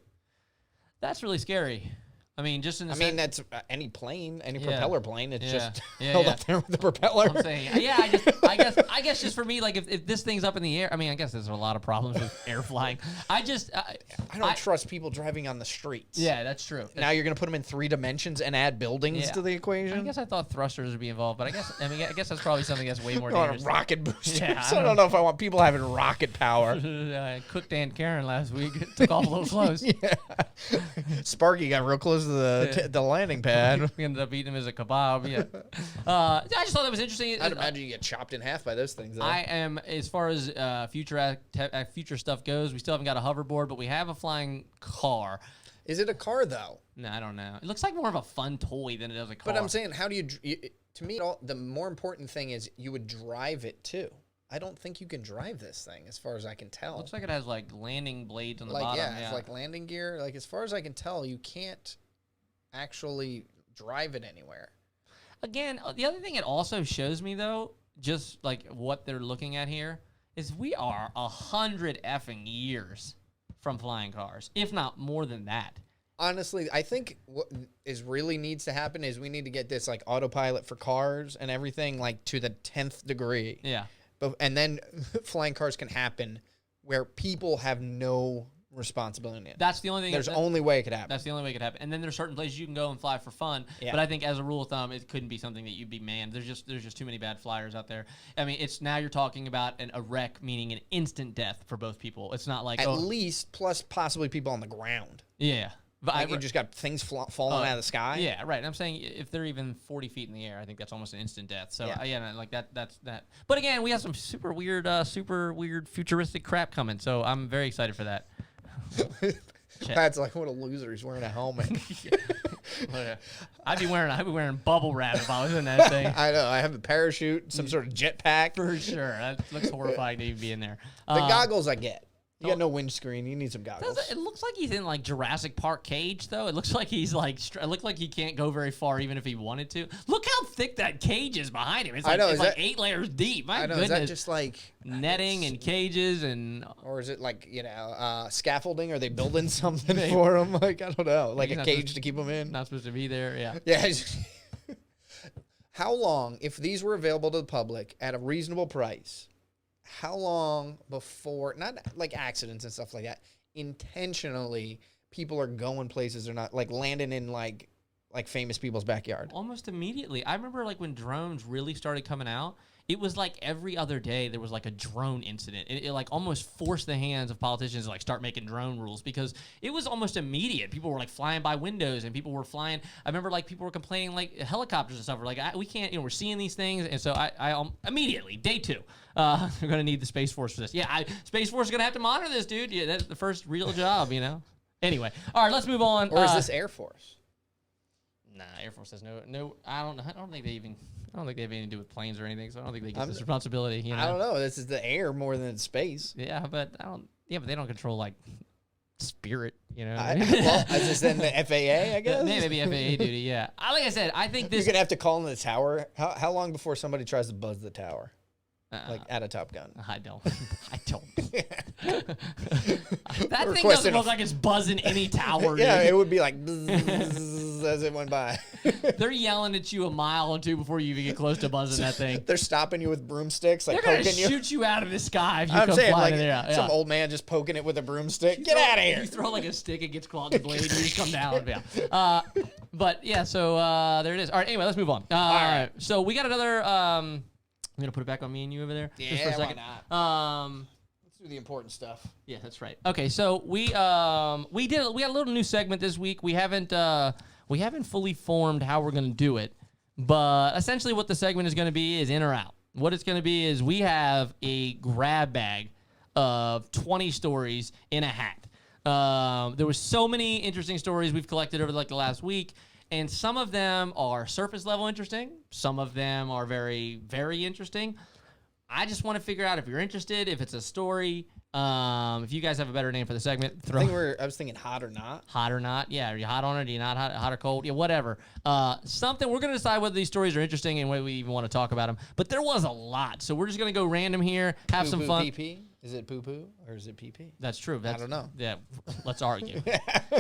C: That's really scary. I mean, just in the
B: mean, that's any plane, any propeller plane. It's just held up there with the propeller.
C: I'm saying, I guess just for me, like if this thing's up in the air, I mean, I guess there's a lot of problems with air flying. I
B: don't trust people driving on the streets.
C: Yeah, that's true.
B: Now you're gonna put them in 3 dimensions and add buildings to the equation.
C: I guess I thought thrusters would be involved, but I guess that's probably something that's way more dangerous.
B: Rocket boosters.
C: Yeah,
B: I don't know if I want people having rocket power.
C: I cooked Aunt Karen last week. It took off a little close.
B: Sparky got real close to the landing pad.
C: We ended up eating him as a kebab. Yeah. I just thought that was interesting.
B: I'd imagine you get chopped in half by those things. Though.
C: I am, as far as future stuff goes, we still haven't got a hoverboard, but we have a flying car.
B: Is it a car though?
C: No, I don't know. It looks like more of a fun toy than it does a car.
B: But I'm saying, how do you to me, the more important thing is you would drive it too. I don't think you can drive this thing, as far as I can tell.
C: Looks like it has like landing blades on the bottom.
B: Yeah, it's like landing gear. Like as far as I can tell, you can't actually drive it anywhere.
C: Again, the other thing it also shows me, though, just like what they're looking at here, is we are 100 effing years from flying cars, if not more than that.
B: Honestly, I think what really needs to happen is we need to get this like autopilot for cars and everything like to the 10th degree.
C: Yeah.
B: And then flying cars can happen where people have no responsibility.
C: That's the only thing.
B: There's only way it could happen.
C: That's the only way it could happen. And then there's certain places you can go and fly for fun. Yeah. But I think as a rule of thumb, it couldn't be something that you'd be manned. There's just too many bad flyers out there. I mean, it's now you're talking about a wreck, meaning an instant death for both people. It's not like
B: at least plus possibly people on the ground.
C: Yeah. But
B: like you just got things falling out of the sky.
C: Yeah, right. I'm saying if they're even 40 feet in the air, I think that's almost an instant death. So like that's that. But again, we have some super weird futuristic crap coming. So I'm very excited for that.
B: Pat's like, what a loser! He's wearing a helmet.
C: I'd be wearing bubble wrap if I was in that thing.
B: I know. I have a parachute, some sort of jetpack
C: for sure. That looks horrifying to even be in there.
B: The goggles I get. You got no windscreen. You need some goggles.
C: It looks like he's in like Jurassic Park cage, though. It looks like he's like. It looks like he can't go very far, even if he wanted to. Look how thick that cage is behind him. It's like, it's like 8 layers deep. My goodness.
B: Is that just like
C: netting and cages and?
B: Or is it like scaffolding? Are they building something for him? Like I don't know, like a cage to keep him in.
C: Not supposed to be there. Yeah.
B: Yeah. How long, if these were available to the public at a reasonable price? How long before, not like accidents and stuff like that, intentionally people are going places they're not, like landing in like like famous people's backyard.
C: Almost immediately. I remember like when drones really started coming out, it was like every other day there was like a drone incident. It like almost forced the hands of politicians to like start making drone rules because it was almost immediate. People were like flying by windows and people were flying. I remember like people were complaining like helicopters and stuff were like, we can't, we're seeing these things. And so I immediately, day 2, we're going to need the Space Force for this. Yeah, Space Force is going to have to monitor this, dude. Yeah, that's the first real job, Anyway, all right, let's move on.
B: Or is this Air Force?
C: Nah, Air Force says no. I don't think they have anything to do with planes or anything. So I don't think they get this responsibility.
B: I don't know. This is the air more than space.
C: Yeah, but but they don't control like Spirit.
B: Well, is this then the FAA? I guess
C: maybe FAA duty. Yeah, like I said, I think this.
B: You're gonna have to call in the tower. How long before somebody tries to buzz the tower? Like at a Top Gun.
C: I don't. That thing doesn't look like it's buzzing any tower.
B: Yeah,
C: dude.
B: it would be like bzzz as it went by.
C: They're yelling at you a mile or two before you even get close to buzzing that thing.
B: They're stopping you with broomsticks, like
C: They're
B: poking you.
C: Shoot you out of the sky if you
B: I'm
C: come
B: saying,
C: flying
B: like
C: in there.
B: some old man just poking it with a broomstick. Get out of here!
C: You throw like a stick, it gets caught in the blade, you just come down. Yeah. But yeah, so there it is. All right, anyway, let's move on. All right. So we got another. I'm gonna put it back on me and you over there.
B: Yeah,
C: just for a second.
B: why not? Let's do the important stuff.
C: Yeah, that's right. Okay, so we had a little new segment this week. We haven't fully formed how we're gonna do it, but essentially what the segment is gonna be is in or out. What it's gonna be is we have a grab bag of 20 stories in a hat. There was so many interesting stories we've collected over like the last week. And some of them are surface level interesting. Some of them are very, very interesting. I just want to figure out if you're interested, if it's a story. If you guys have a better name for the segment,
B: I was thinking hot or not.
C: Hot or not? Yeah. Are you hot on it? Are you not hot or cold? Yeah, whatever. Something. We're going to decide whether these stories are interesting and whether we even want to talk about them. But there was a lot, so we're just going to go random here, have some fun.
B: PP? Is it poo-poo or is it PP?
C: That's true.
B: I don't know.
C: Yeah, let's argue.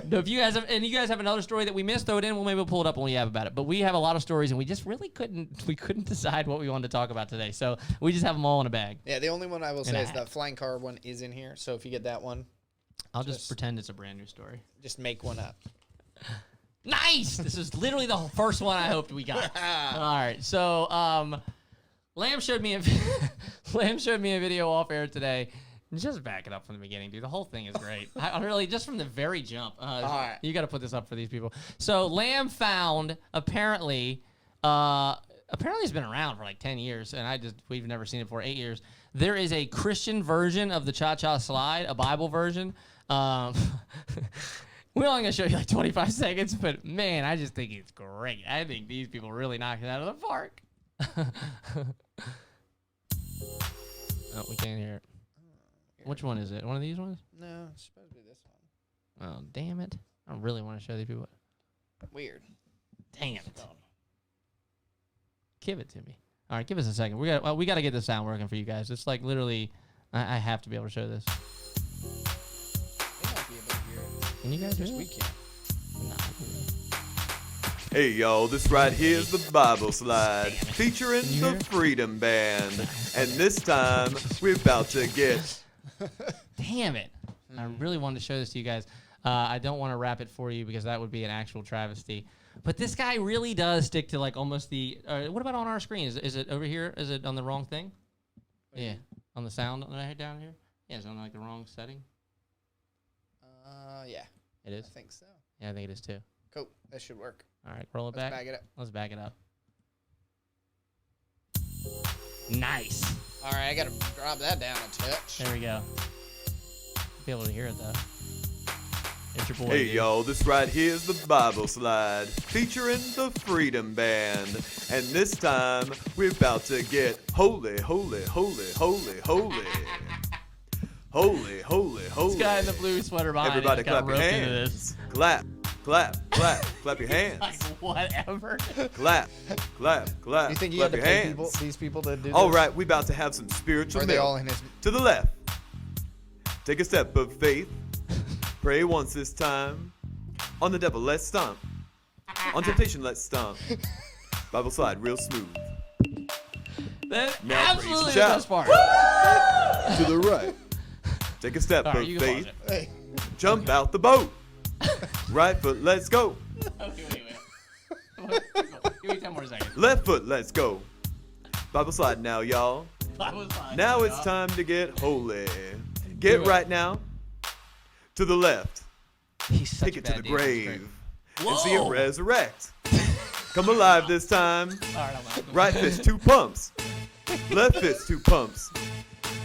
C: No, if you guys have another story that we missed, throw it in. Maybe we'll pull it up when we have about it. But we have a lot of stories, and we just really couldn't decide what we wanted to talk about today. So we just have them all in a bag.
B: Yeah, the only one I will say is the flying car one is in here. So if you get that one,
C: I'll just pretend it's a brand new story.
B: Just make one up.
C: Nice. This is literally the first one I hoped we got. All right. So Lamb showed me a video off air today. Just back it up from the beginning, dude. The whole thing is great. I really, just from the very jump. All right. You got to put this up for these people. So Lamb found apparently it's been around for like 10 years, and we've never seen it for 8 years. There is a Christian version of the Cha-Cha Slide, a Bible version. We're only gonna show you like 25 seconds, but man, I just think it's great. I think these people really knocked it out of the park. Oh, we can't hear it. Which one is it? One of these ones?
B: No, it's supposed to be this one.
C: Oh, damn it. I really want to show these people.
B: Weird.
C: Dang it. Give it to me. All right, give us a second. We got to get the sound working for you guys. It's like literally, I have to be able to show this.
B: They might be able to hear it.
C: Can you guys hear it?
B: We can.
C: Nah.
D: Hey y'all, this right here is the Bible Slide featuring the Freedom Band. And this time, we're about to get...
C: Damn it. I really wanted to show this to you guys. I don't want to wrap it for you because that would be an actual travesty. But this guy really does stick to like almost the... what about on our screen? Is it over here? Is it on the wrong thing? Yeah. On the sound right down here? Yeah, is it on like the wrong setting?
B: Yeah.
C: It is?
B: I think so.
C: Yeah, I think it is too.
B: Cool. That should work.
C: All right, roll it back.
B: Let's back it up.
C: Let's back it up. Nice.
B: All right, I got to drop that down a touch.
C: There we go. Be able to hear it, though. It's your boy.
D: Hey
C: dude.
D: y'all, this right here is the Bible Slide featuring the Freedom Band. And this time, we're about to get holy, holy, holy, holy, holy. Holy, holy, holy.
C: This guy in the blue sweater behind
D: Everybody
C: got
D: clap your
C: roped into
D: hands.
C: this.
D: Clap, clap, clap, clap your hands.
C: Like, whatever.
D: Clap, clap, clap.
B: You think you
D: clap
B: had to
D: your
B: pay
D: hands.
B: these people to do this?
D: All right, we about to have some spiritual
B: Or are they
D: milk.
B: all in his...
D: To the left. Take a step of faith. Pray once this time. On the devil, let's stomp. On temptation, let's stomp. Bible Slide, real smooth.
C: That's
D: Now
C: absolutely
D: praise
C: the
D: and
C: best part.
D: To the right. Take a step
C: All
D: of
C: right, you can
D: faith.
C: pause it.
D: Jump out the boat. Right foot, let's go.
C: Okay, wait. Give me 10 more seconds.
D: Left foot, let's go. Bible slide now, y'all. Now it's time to get holy. Get right now to the left.
C: He's such
D: Take
C: a
D: it to
C: bad
D: the
C: dude.
D: grave
C: Whoa.
D: and see it resurrect. Come alive this time.
C: All right, I'm out.
D: Right fist, 2 pumps. Left fist, 2 pumps.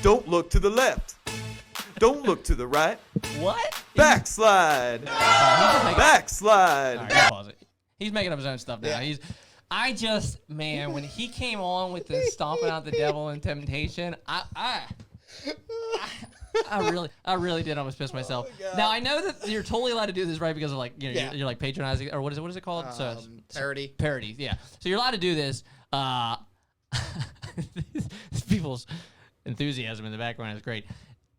D: Don't look to the left. Don't look to the right.
C: What?
D: Backslide.
C: All right,
D: Backslide.
C: pause it. He's making up his own stuff now.
B: Yeah.
C: Man, when he came on with the stomping out the devil and temptation, I really did almost piss myself. Now I know that you're totally allowed to do this, right? Because of like you're like patronizing, or what is it called?
B: Parody.
C: Parodies, yeah. So you're allowed to do this. People's enthusiasm in the background is great.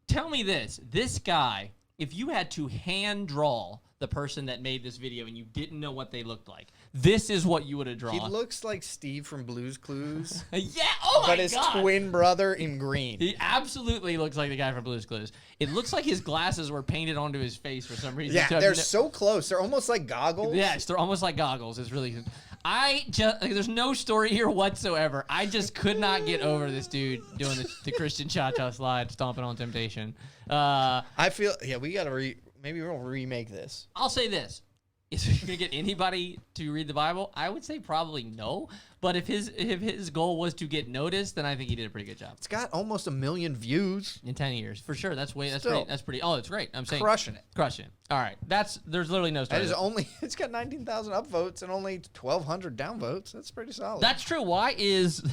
C: Tell me this guy, if you had to hand draw the person that made this video and you didn't know what they looked like, this is what you would have drawn.
B: He looks like Steve from Blue's Clues,
C: Yeah, oh my
B: but his
C: God.
B: twin brother in green.
C: He absolutely looks like the guy from Blue's Clues. It looks like his glasses were painted onto his face for some reason.
B: Yeah,
C: So
B: they're so close. They're almost like goggles.
C: Yes, they're almost like goggles. It's really. There's no story here whatsoever. I just could not get over this dude doing the Christian cha-cha slide, stomping on temptation.
B: I feel, we got to maybe we'll remake this.
C: I'll say this. Is he going to get anybody to read the Bible? I would say probably no. But if his goal was to get noticed, then I think he did a pretty good job.
B: It's got almost 1 million views.
C: In 10 years, for sure. That's
B: Still.
C: pretty. Oh, it's great. I'm saying
B: Crushing it.
C: Crushing it. All right. There's literally no story.
B: That is only, it's got 19,000 upvotes and only 1,200 downvotes. That's pretty solid.
C: That's true. Why did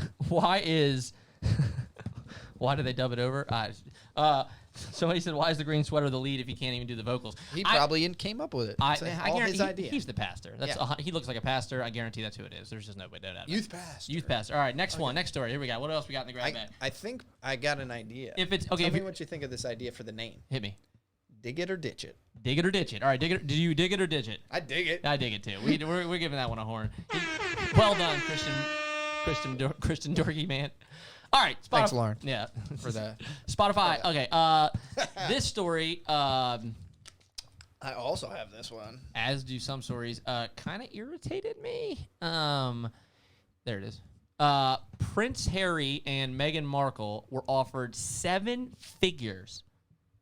C: they dub it over? Somebody said, "Why is the green sweater the lead if he can't even do the vocals?"
B: He probably came up with it.
C: I
B: It's all
C: guarantee
B: his idea.
C: he's the pastor. He looks like a pastor. I guarantee that's who it is. There's just no way to know that.
B: Youth pastor.
C: Youth pastor. All right, next story. Here we go. What else we got in the grab bag?
B: I think I got an idea.
C: If it's okay,
B: Tell me what you think of this idea for the name.
C: hit me.
B: Dig it or ditch it.
C: Dig it or ditch it. All right, dig it. Do you dig it or ditch it?
B: I dig it.
C: I dig it too. We're giving that one a horn. Well done, Christian Dorky man. All right, Spotify.
B: Thanks, Lauren.
C: Yeah,
B: For that.
C: Spotify. Okay. This story.
B: I also have this one.
C: As do some stories, kind of irritated me. There it is. Prince Harry and Meghan Markle were offered 7 figures.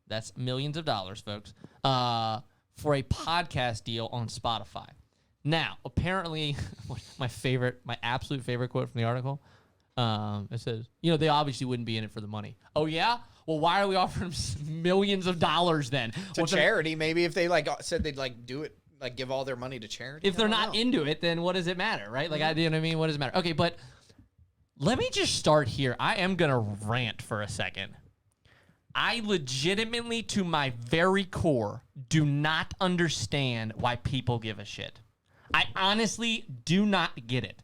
C: That's millions of dollars, folks. For a podcast deal on Spotify. Now, apparently, my absolute favorite quote from the article. It says, they obviously wouldn't be in it for the money. Oh yeah? Well, why are we offering them millions of dollars then?
B: To charity, maybe if they said they'd do it, give all their money to charity.
C: If they're not into it, then what does it matter, right? You know what I mean? What does it matter? Okay, but let me just start here. I am going to rant for a second. I legitimately, to my very core, do not understand why people give a shit. I honestly do not get it.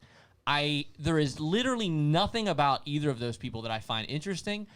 C: There is literally nothing about either of those people that I find interesting.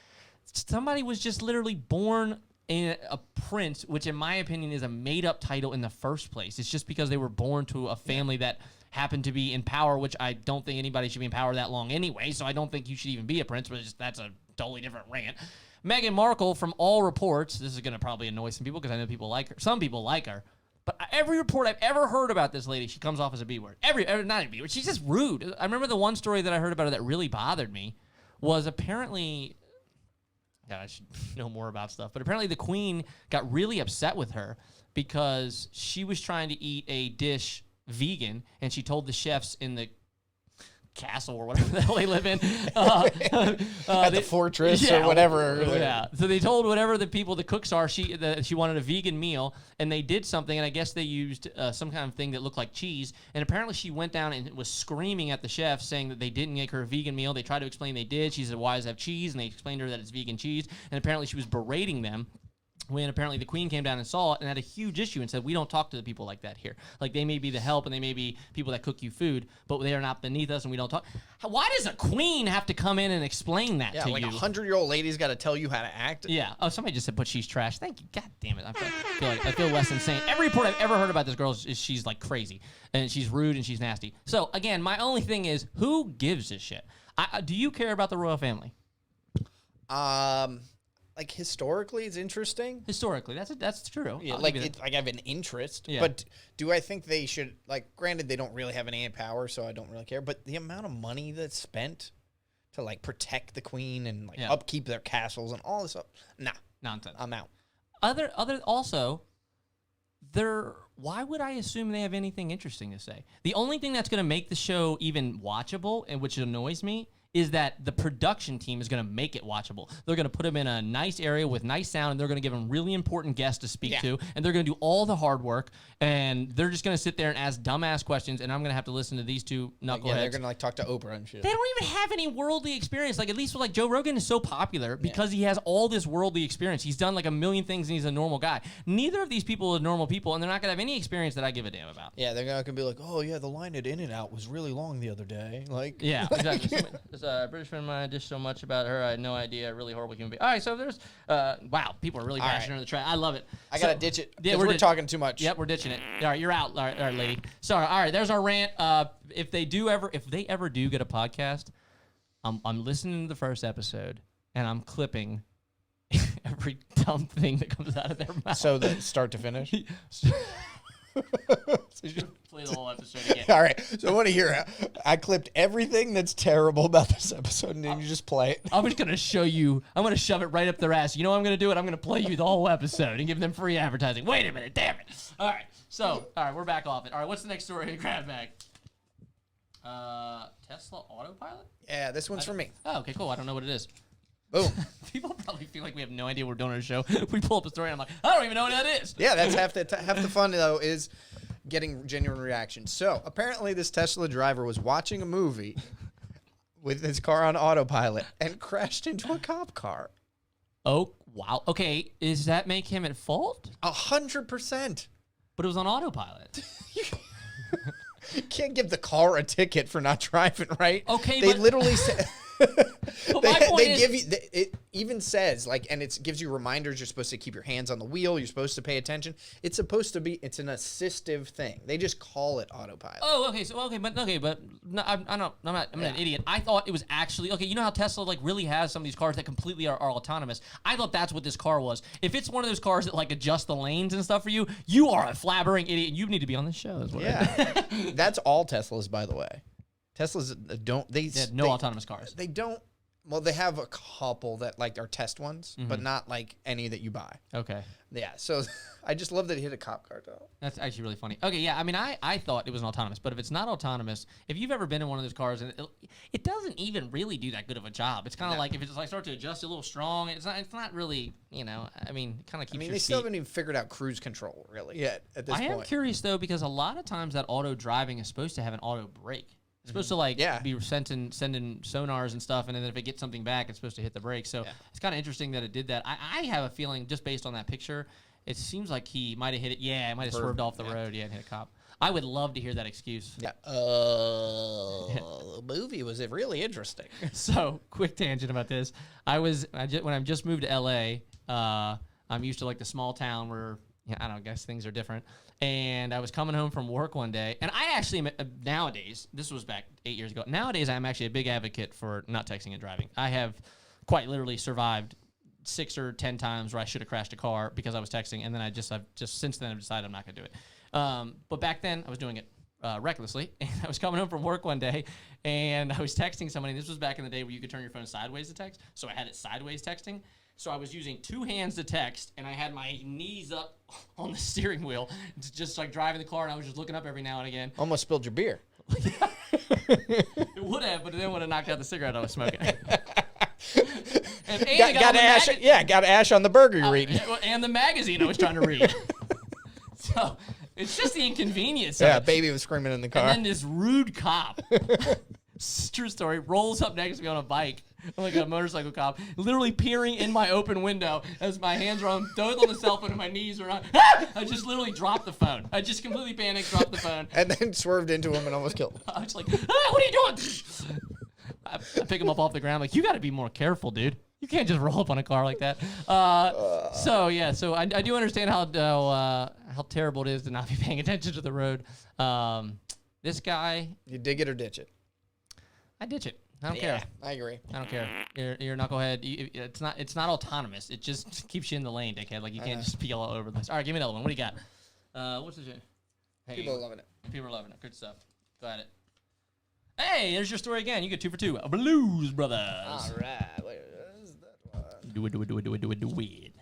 C: Somebody was just literally born a prince, which in my opinion is a made-up title in the first place. It's just because they were born to a family that happened to be in power, which I don't think anybody should be in power that long anyway, so I don't think you should even be a prince, but that's a totally different rant. Meghan Markle, from all reports, this is going to probably annoy some people because I know people like her. Some people like her. But every report I've ever heard about this lady, she comes off as a B word. Not a B word. She's just rude. I remember the one story that I heard about her that really bothered me was apparently, God, I should know more about stuff, but apparently the queen got really upset with her because she was trying to eat a dish vegan, and she told the chefs in the castle or whatever the hell they live in.
B: At the fortress or whatever.
C: Yeah. So they told whatever the cooks are, she wanted a vegan meal, and they did something, and I guess they used some kind of thing that looked like cheese, and apparently she went down and was screaming at the chef saying that they didn't make her a vegan meal. They tried to explain they did. She said, why does it have cheese? And they explained to her that it's vegan cheese, and apparently she was berating them. When apparently the queen came down and saw it and had a huge issue and said, we don't talk to the people like that here. Like, they may be the help and they may be people that cook you food, but they are not beneath us and we don't talk. Why does a queen have to come in and explain that to you?
B: Yeah, like a 100-year-old lady's got to tell you how to act.
C: Yeah. Oh, somebody just said, but she's trash. Thank you. God damn it. I feel less insane. Every report I've ever heard about this girl is she's like crazy and she's rude and she's nasty. So, again, my only thing is, who gives a shit? Do you care about the royal family?
B: like historically it's interesting.
C: Historically, that's true.
B: Yeah,
C: I'll
B: like
C: give you that.
B: I have an interest.
C: Yeah.
B: But do I think they should, like, granted they don't really have any power, so I don't really care. But the amount of money that's spent to like protect the queen and like upkeep their castles and all this stuff, nah,
C: Nonsense.
B: I'm out.
C: Also, why would I assume they have anything interesting to say? The only thing that's going to make the show even watchable, and which annoys me, is that the production team is going to make it watchable. They're going to put them in a nice area with nice sound, and they're going to give them really important guests to speak to, and they're going to do all the hard work, and they're just going to sit there and ask dumbass questions, and I'm going to have to listen to these two knuckleheads.
B: Yeah, they're going to like talk to Oprah and shit.
C: They don't even have any worldly experience. Like, at least with, like, Joe Rogan is so popular because he has all this worldly experience. He's done like a million things, and he's a normal guy. Neither of these people are normal people, and they're not going to have any experience that I give a damn about.
B: Yeah, they're not going to be like, oh yeah, the line at In-N-Out was really long the other day. Like,
C: yeah, exactly. This British friend of mine dished so much about her. I had no idea. Really horrible human being. All right, so there's wow, people are really bashing her in the track. I love it.
B: I gotta ditch it.
C: Yeah,
B: we're talking too much.
C: Yep, we're ditching it. All right, you're out. All right, lady. Sorry. All right, there's our rant. If they ever do get a podcast, I'm listening to the first episode and I'm clipping every dumb thing that comes out of their mouth.
B: So the start to finish.
C: Play the whole episode again.
B: All right. So I want to hear. I clipped everything that's terrible about this episode, and then you just play it.
C: I'm just gonna show you. I'm gonna shove it right up their ass. You know what I'm gonna do? I'm gonna play you the whole episode and give them free advertising. Wait a minute, damn it! All right. So, all right, we're back off it. All right, what's the next story? Grab bag. Tesla autopilot.
B: Yeah, this one's for me.
C: Oh, okay, cool. I don't know what it is.
B: Boom.
C: People probably feel like we have no idea what we're doing on our show. We pull up a story and I'm like, I don't even know what that is.
B: Yeah, that's half the fun though, is getting genuine reactions. So apparently this Tesla driver was watching a movie with his car on autopilot and crashed into a cop car.
C: Oh, wow. Okay, does that make him at fault?
B: 100%.
C: But it was on autopilot.
B: You can't give the car a ticket for not driving, right?
C: Okay,
B: they
C: but
B: literally said
C: they
B: give you. It even says like, and it gives you reminders. You're supposed to keep your hands on the wheel. You're supposed to pay attention. It's supposed to be. It's an assistive thing. They just call it autopilot.
C: Oh, okay. So but no, I'm an idiot. I thought it was actually okay. You know how Tesla like really has some of these cars that completely are autonomous. I thought that's what this car was. If it's one of those cars that like adjust the lanes and stuff for you, you are a flabbering idiot. And you need to be on this show. Is what
B: Yeah, that's all Teslas, by the way. Teslas don't. They
C: have no autonomous cars.
B: They don't. Well, they have a couple that like are test ones, but not like any that you buy.
C: Okay.
B: Yeah. So I just love that it hit a cop car though.
C: That's actually really funny. Okay, yeah. I mean, I thought it was an autonomous, but if it's not autonomous, if you've ever been in one of those cars, and it doesn't even really do that good of a job. It's kind of like if it's like start to adjust a little strong, it's not really, you know. I mean, it kind of keeps.
B: They
C: your
B: still
C: feet.
B: haven't even figured out cruise control really yet at this
C: I
B: point.
C: am curious though because a lot of times that auto driving is supposed to have an auto brake. It's supposed to like be sending sonars and stuff, and then if it gets something back, it's supposed to hit the brake. So it's kind of interesting that it did that. I have a feeling just based on that picture, it seems like he might have hit it. Yeah, it might have swerved off the road. Yeah, and hit a cop. I would love to hear that excuse.
B: Yeah. The movie was really interesting.
C: So quick tangent about this. When I just moved to LA, I'm used to like the small town where I don't know, guess things are different. And I was coming home from work one day, and I actually nowadays, this was back 8 years ago. Nowadays, I'm actually a big advocate for not texting and driving. I have quite literally survived 6 or 10 times where I should have crashed a car because I was texting, and then I've just since then I've decided I'm not gonna do it. But back then I was doing it recklessly, and I was coming home from work one day, and I was texting somebody. This was back in the day where you could turn your phone sideways to text, so I had it sideways texting. So I was using two hands to text, and I had my knees up on the steering wheel, just like driving the car, and I was just looking up every now and again.
B: Almost spilled your beer.
C: It would have, but it then would have knocked out the cigarette I was smoking. and
B: got ash on the burger you're eating.
C: And the magazine I was trying to read. So it's just the inconvenience.
B: Yeah, baby was screaming in the car.
C: And then this rude cop, true story, rolls up next to me on a bike. Like a motorcycle cop, literally peering in my open window as my hands are on both on the cell phone and my knees are on. I just literally dropped the phone. I just completely panicked, dropped the phone.
B: And then swerved into him and almost killed him.
C: I was like, what are you doing? I pick him up off the ground. Like, you got to be more careful, dude. You can't just roll up on a car like that. So I do understand how terrible it is to not be paying attention to the road. This guy.
B: You dig it or ditch it?
C: I ditch it. I don't care.
B: I agree.
C: I don't care. You're a knucklehead. It's not autonomous. It just keeps you in the lane, dickhead. Like you can't just peel all over this. All right, give me another one. What do you got? What's this? Hey,
B: People are loving it.
C: People are loving it. Good stuff. Go at it. Hey, there's your story again. You get 2 for 2. Blues Brothers.
B: All right. Wait, what is that one?
C: Do it.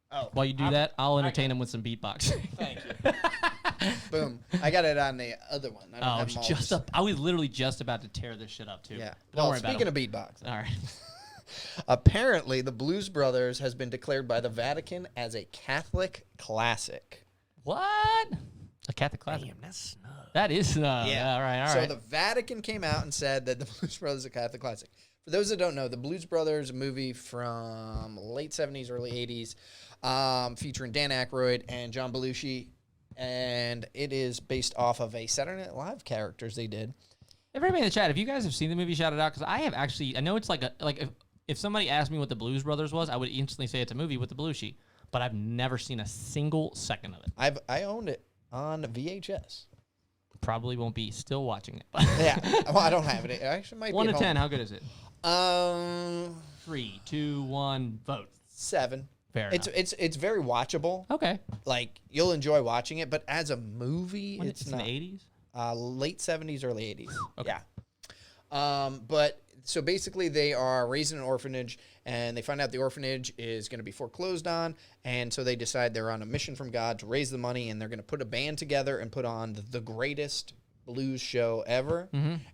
B: Oh,
C: While you do that, I'll entertain him with some beatboxing.
B: thank you. Boom. I got it on the other one. I don't
C: Oh,
B: have them all
C: just up. I was literally just about to tear this shit up too.
B: Yeah.
C: Don't
B: Well,
C: worry about it.
B: speaking of beatbox,
C: All right.
B: apparently the Blues Brothers has been declared by the Vatican as a Catholic classic.
C: What? A Catholic classic.
A: Damn, that's snug.
C: That is snug. Yeah. All right. All
B: So
C: right.
B: the Vatican came out and said that the Blues Brothers are a Catholic classic. For those that don't know, the Blues Brothers, a movie from late 70s, early 80s, featuring Dan Aykroyd and John Belushi, and it is based off of a Saturday Night Live characters they did.
C: Everybody in the chat, if you guys have seen the movie, shout it out, because I have actually. I know it's like if somebody asked me what the Blues Brothers was, I would instantly say it's a movie with the Belushi, but I've never seen a single second of it.
B: I owned it on VHS.
C: Probably won't be still watching it.
B: Yeah, well, I don't have it. It actually might
C: 1
B: be
C: to
B: at
C: 10,
B: home.
C: how good is it? 3, 2, 1, vote.
B: 7.
C: Fair
B: It's
C: enough.
B: it's very watchable.
C: Okay.
B: Like you'll enjoy watching it, but as a movie,
C: When
B: it's
C: in
B: not.
C: the 80s?
B: Late 70s, early 80s.
C: Okay.
B: Yeah. But so basically, they are raised in an orphanage, and they find out the orphanage is going to be foreclosed on, and so they decide they're on a mission from God to raise the money, and they're going to put a band together and put on the greatest blues show ever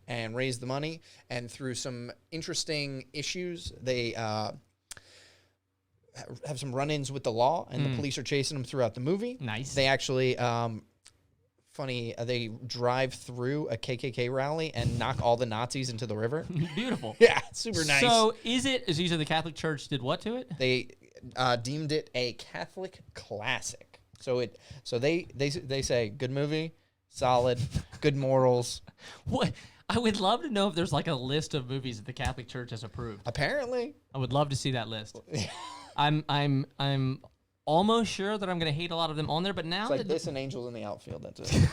B: and raise the money. And through some interesting issues, they have some run-ins with the law, and the police are chasing them throughout the movie.
C: Nice.
B: They actually, they drive through a KKK rally and knock all the Nazis into the river.
C: Beautiful.
B: Yeah, super nice.
C: So is it, as you said, the Catholic Church did what to it?
B: They deemed it a Catholic classic. So they say good movie, solid, good morals.
C: What? I would love to know if there's like a list of movies that the Catholic Church has approved.
B: Apparently,
C: I would love to see that list. I'm almost sure that I'm going to hate a lot of them on there, but now
B: it's like
C: that
B: this and Angels in the Outfield. That's it.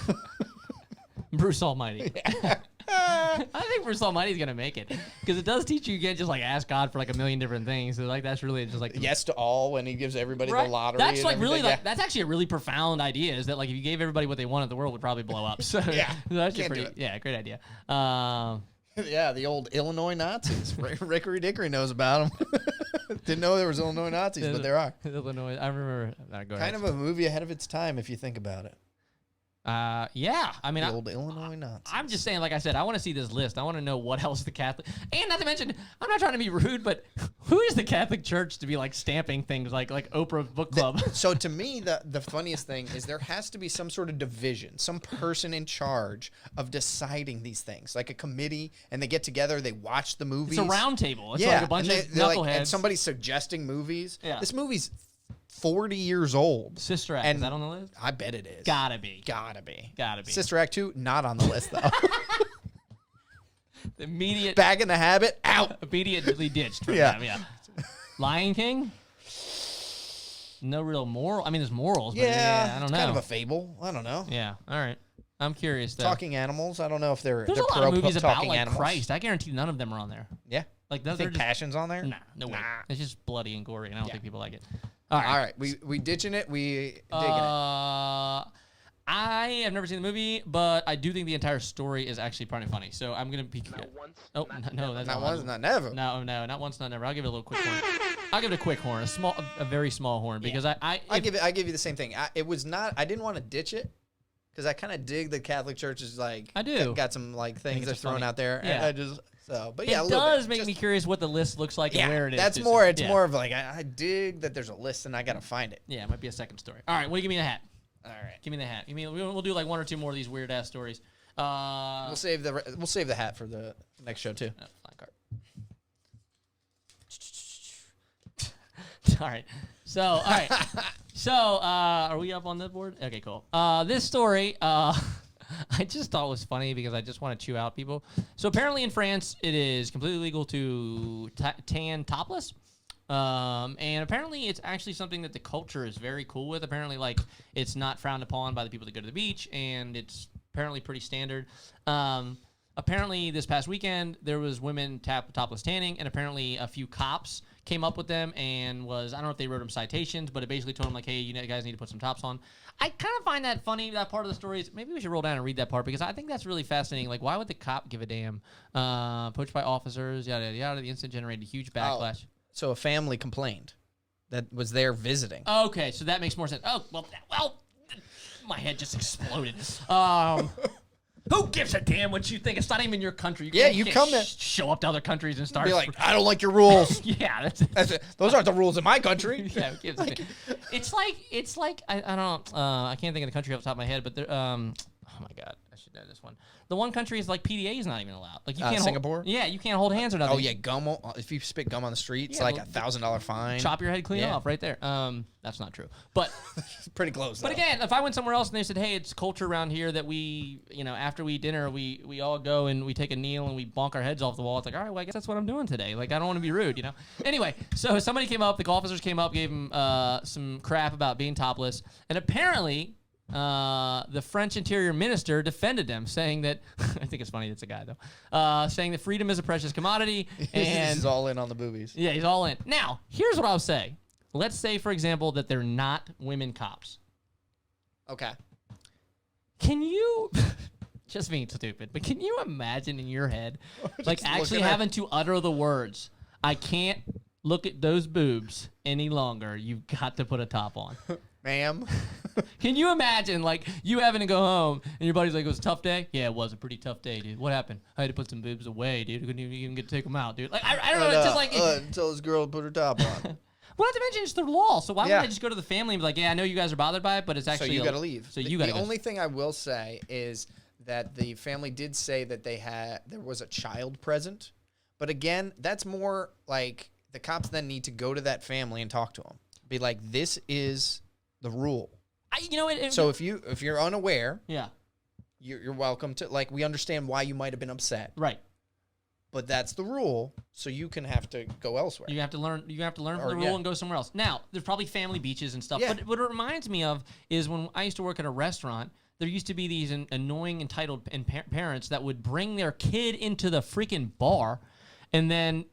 C: Bruce Almighty. I think Bruce Almighty's going to make it because it does teach you can't just like ask God for like a million different things. So like that's really just like
B: Yes to all when he gives everybody
C: right?
B: the lottery.
C: That's
B: and
C: like really
B: everything.
C: like that's actually a really profound idea. Is that like if you gave everybody what they wanted, the world would probably blow up. So
B: Yeah,
C: that's
B: can't
C: pretty.
B: do it.
C: Yeah, great idea.
B: Yeah, the old Illinois Nazis. Rickory Dickory knows about them. Didn't know there was Illinois Nazis, but there are.
C: Illinois. I remember. Go
B: Kind of a movie ahead of its time if you think about it.
C: Yeah. I mean,
B: The old Illinois Nazis.
C: I'm just saying, like I said, I want to see this list. I want to know what else the Catholic, and not to mention, I'm not trying to be rude, but who is the Catholic Church to be like stamping things like Oprah Book Club?
B: So to me, the funniest thing is there has to be some sort of division, some person in charge of deciding these things, like a committee, and they get together, they watch the movies.
C: It's a round table. It's
B: yeah,
C: like a bunch
B: and
C: of
B: they're
C: knuckleheads.
B: and somebody's suggesting movies.
C: Yeah.
B: This movie's 40 years old.
C: Sister Act,
B: and
C: is that on the list?
B: I bet it is.
C: Gotta be.
B: Gotta be.
C: Gotta be.
B: Sister Act 2, not on the list though.
C: The immediate,
B: Back in the Habit, out.
C: immediately ditched from
B: Yeah.
C: them, yeah. Lion King? No real moral. I mean, there's morals, but
B: Yeah,
C: I don't
B: it's
C: know.
B: kind of a fable. I don't know.
C: Yeah, all right. I'm curious, though.
B: Talking animals. I don't know if they're
C: There's
B: they're
C: a lot of
B: pro
C: movies about,
B: talking
C: like,
B: animals.
C: Christ. I guarantee none of them are on there.
B: Yeah.
C: Like,
B: I
C: they're
B: think
C: just...
B: Passion's on there.
C: Nah, no way.
B: Nah.
C: It's just bloody and gory, and I don't think people like it.
B: All right. We ditching it. We digging it.
C: I have never seen the movie, but I do think the entire story is actually pretty funny. So I'm gonna be. Oh no, that's
B: Not
C: not
B: once, not never.
C: No, not once, not never. I'll give it a little quick horn. I'll give it a quick horn, a very small horn, because
B: I give you the same thing. It was not. I didn't want to ditch it because I kind of dig the Catholic Church is like.
C: I do.
B: Got some like things they're
C: it's
B: throwing
C: funny.
B: out there.
C: Yeah.
B: And I just so. But yeah, a
C: it
B: little
C: does
B: bit.
C: make
B: Just-
C: me curious what the list looks like
B: Yeah,
C: and where it is.
B: that's
C: too.
B: more. It's
C: Yeah.
B: more of like I dig that there's a list and I gotta find it.
C: Yeah, it might be a second story. All right, what do you give me the hat?
B: All right.
C: Give me the hat. We'll do like one or two more of these weird ass stories.
B: We'll save the hat for the next show too.
C: Fine card. All right. So, are we up on the board? Okay, cool. This story, I just thought was funny because I just want to chew out people. So apparently in France, it is completely legal to tan topless. And apparently it's actually something that the culture is very cool with. Apparently, like, it's not frowned upon by the people that go to the beach, and it's apparently pretty standard. Apparently, this past weekend, there was women topless tanning, and apparently a few cops came up with them and I don't know if they wrote them citations, but it basically told them, like, hey, you guys need to put some tops on. I kind of find that funny, that part of the story. Maybe we should roll down and read that part, because I think that's really fascinating. Like, why would the cop give a damn? Poached by officers, yada, yada, yada. The incident generated a huge backlash.
B: So a family complained that was there visiting.
C: Okay, so that makes more sense. Oh, well, my head just exploded. Who gives a damn what you think? It's not even your country. You
B: come in,
C: show up to other countries and start
B: be like, I don't like your rules.
C: Yeah,
B: that's it. Those aren't the rules in my country.
C: Yeah, who gives a damn? It's like I don't I can't think of the country off the top of my head, but oh my god, I should know this one. The one country is like PDA is not even allowed. Like you can't
B: Singapore.
C: Yeah, you can't hold hands or nothing.
B: Oh yeah, gum. If you spit gum on the street, it's like $1,000 fine.
C: Chop your head clean off right there. That's not true, but
B: pretty close.
C: But again, if I went somewhere else and they said, "Hey, it's culture around here that we, after we eat dinner, we all go and we take a kneel and we bonk our heads off the wall." It's like, all right, well, I guess that's what I'm doing today. Like, I don't want to be rude, Anyway, so somebody came up, the officers came up, gave him some crap about being topless, and apparently. The French Interior Minister defended them, saying that I think it's funny. It's a guy though, saying that freedom is a precious commodity, and
B: he's all in on the boobies.
C: Yeah, he's all in. Now, here's what I'll say. Let's say, for example, that they're not women cops.
B: Okay.
C: Can you? Just being stupid, but can you imagine in your head, like actually having to utter the words, "I can't look at those boobs any longer. You've got to put a top on."
B: Ma'am.
C: Can you imagine, like, you having to go home and your buddy's like, it was a tough day? Yeah, it was a pretty tough day, dude. What happened? I had to put some boobs away, dude. I couldn't even get to take them out, dude. Like, I don't know. It's just like...
B: tell this girl to put her top on.
C: Well, not to mention, it's the law. So why would I just go to the family and be like, yeah, I know you guys are bothered by it, but it's actually...
B: So you got to leave.
C: So you got to
B: The only thing I will say is that the family did say that there was a child present. But again, that's more like the cops then need to go to that family and talk to them. Be like, this is... the rule. So if you're unaware, you're welcome to, like, we understand why you might have been upset,
C: right?
B: But that's the rule, so you can have to go elsewhere.
C: You have to learn from the rule and go somewhere else. Now, there's probably family beaches and stuff.
B: Yeah.
C: But what it reminds me of is when I used to work at a restaurant. There used to be these annoying entitled parents that would bring their kid into the freaking bar. And then,